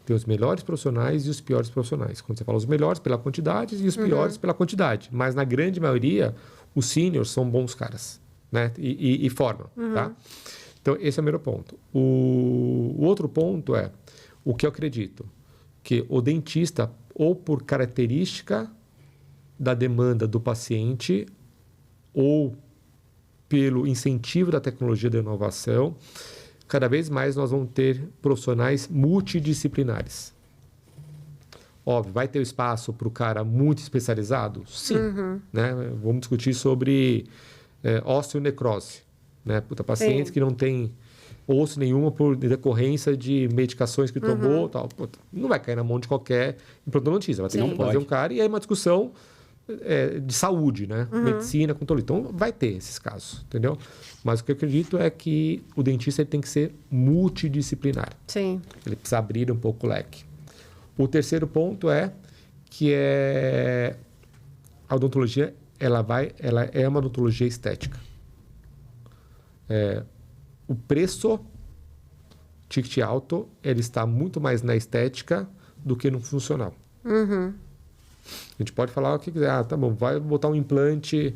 Tem os melhores profissionais e os piores profissionais. Quando você fala os melhores pela quantidade e os piores pela quantidade. Mas, na grande maioria, os seniors são bons caras, né? E formam, tá? Então, esse é o primeiro ponto. O outro ponto é o que eu acredito. Que o dentista, ou por característica da demanda do paciente, ou pelo incentivo da tecnologia da inovação, cada vez mais nós vamos ter profissionais multidisciplinares. Óbvio, vai ter espaço para o cara muito especializado? Sim. Né? Vamos discutir sobre osteonecrose. Né? Pacientes que não têm osso nenhuma por decorrência de medicações que tomou. Tal. Não vai cair na mão de qualquer implantodontista. Vai ter que fazer um cara e aí uma discussão de saúde, né? Medicina, com todo. Então, vai ter esses casos, entendeu? Mas o que eu acredito é que o dentista ele tem que ser multidisciplinar. Sim. Ele precisa abrir um pouco o leque. O terceiro ponto é que a odontologia ela é uma odontologia estética. O preço, ticket alto, ele está muito mais na estética do que no funcional. A gente pode falar o que quiser. Tá bom, vai botar um implante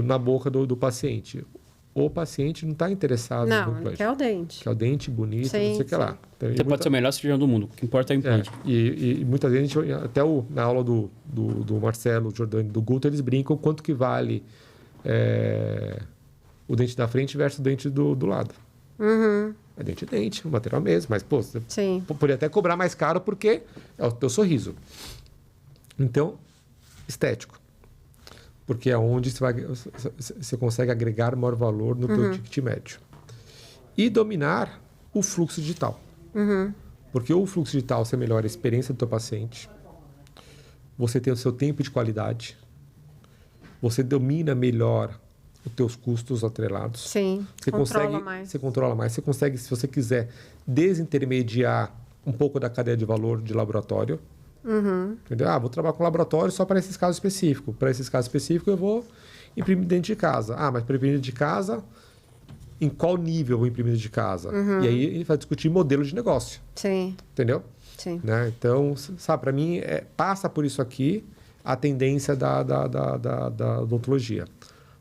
na boca do paciente. O paciente não está interessado no implante. Não, quer o dente. Quer o dente bonito, não sei o que lá. Então, você pode ser o melhor cirurgião do mundo. O que importa é o implante. E muitas vezes, até na aula do Marcelo Giordani, do Guto, eles brincam quanto que vale o dente da frente versus o dente do lado. É dente, o material mesmo. Mas, pô, você poderia até cobrar mais caro porque é o teu sorriso. Então, estético. Porque é onde você consegue agregar maior valor no teu ticket médio. E dominar o fluxo digital. Porque o fluxo digital você melhora a experiência do teu paciente, você tem o seu tempo de qualidade, você domina melhor os teus custos atrelados. Sim, você controla mais. Você consegue, se você quiser, desintermediar um pouco da cadeia de valor de laboratório. Entendeu? Vou trabalhar com laboratório só para esses casos específicos. Para esses casos específicos, eu vou imprimir dentro de casa. Mas para imprimir dentro de casa, em qual nível eu vou imprimir dentro de casa? E aí a gente vai discutir modelo de negócio. Sim. Entendeu? Sim. Né? Então, sabe, para mim, passa por isso aqui a tendência da odontologia.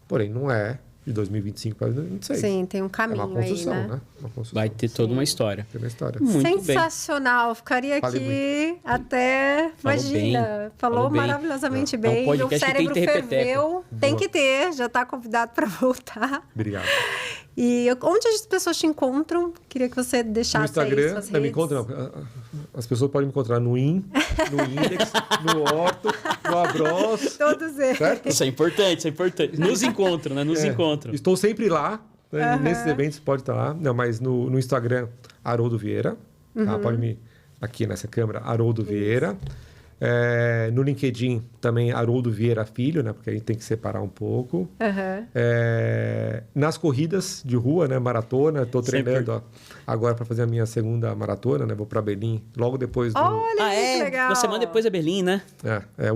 Porém, não é de 2025 para 2026. Sim, tem um caminho uma construção, aí, né? Uma construção. Vai ter toda uma história. Tem uma história. Muito sensacional. bem. Ficaria aqui até... Imagina. Falou maravilhosamente bem. Um o cérebro ferveu. Tem que ter. Já está convidado para voltar. Obrigado. E onde as pessoas te encontram? Queria que você deixasse no Instagram, aí suas redes. Me encontram. As pessoas podem me encontrar no Index, no Orto, no Abros. Todos eles. Certo? Isso é importante. Nos encontram, né? Estou sempre lá. Né? Nesses eventos pode estar lá. Não, mas no Instagram, Haroldo Vieira. Tá? Pode me... Aqui nessa câmera, Haroldo Vieira. No LinkedIn também Haroldo Vieira Filho, né? Porque a gente tem que separar um pouco. Nas corridas de rua, né? Maratona, estou treinando agora para fazer a minha segunda maratona, né? Vou para Berlim logo depois do... Olha, que legal! Uma semana depois é Berlim, né?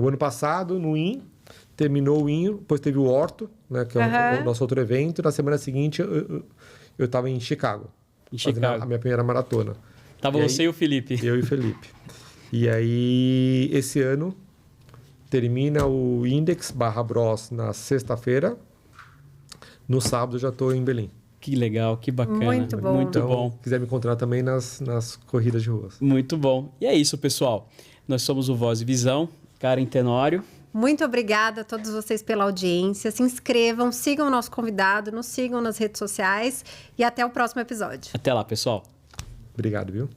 O ano passado, no IN, terminou o IN, depois teve o Orto, né? Que é o nosso outro evento. Na semana seguinte, eu estava em Chicago. A minha primeira maratona. Tava você e o Felipe. Eu e o Felipe. E aí, esse ano, termina o Index /Bros na sexta-feira. No sábado, já estou em Berlim. Que legal, que bacana. Muito bom. Muito então, bom. Se quiser me encontrar também nas corridas de ruas. Muito bom. E é isso, pessoal. Nós somos o Voz e Visão. Karen Tenório. Muito obrigada a todos vocês pela audiência. Se inscrevam, sigam o nosso convidado, nos sigam nas redes sociais e até o próximo episódio. Até lá, pessoal. Obrigado, viu?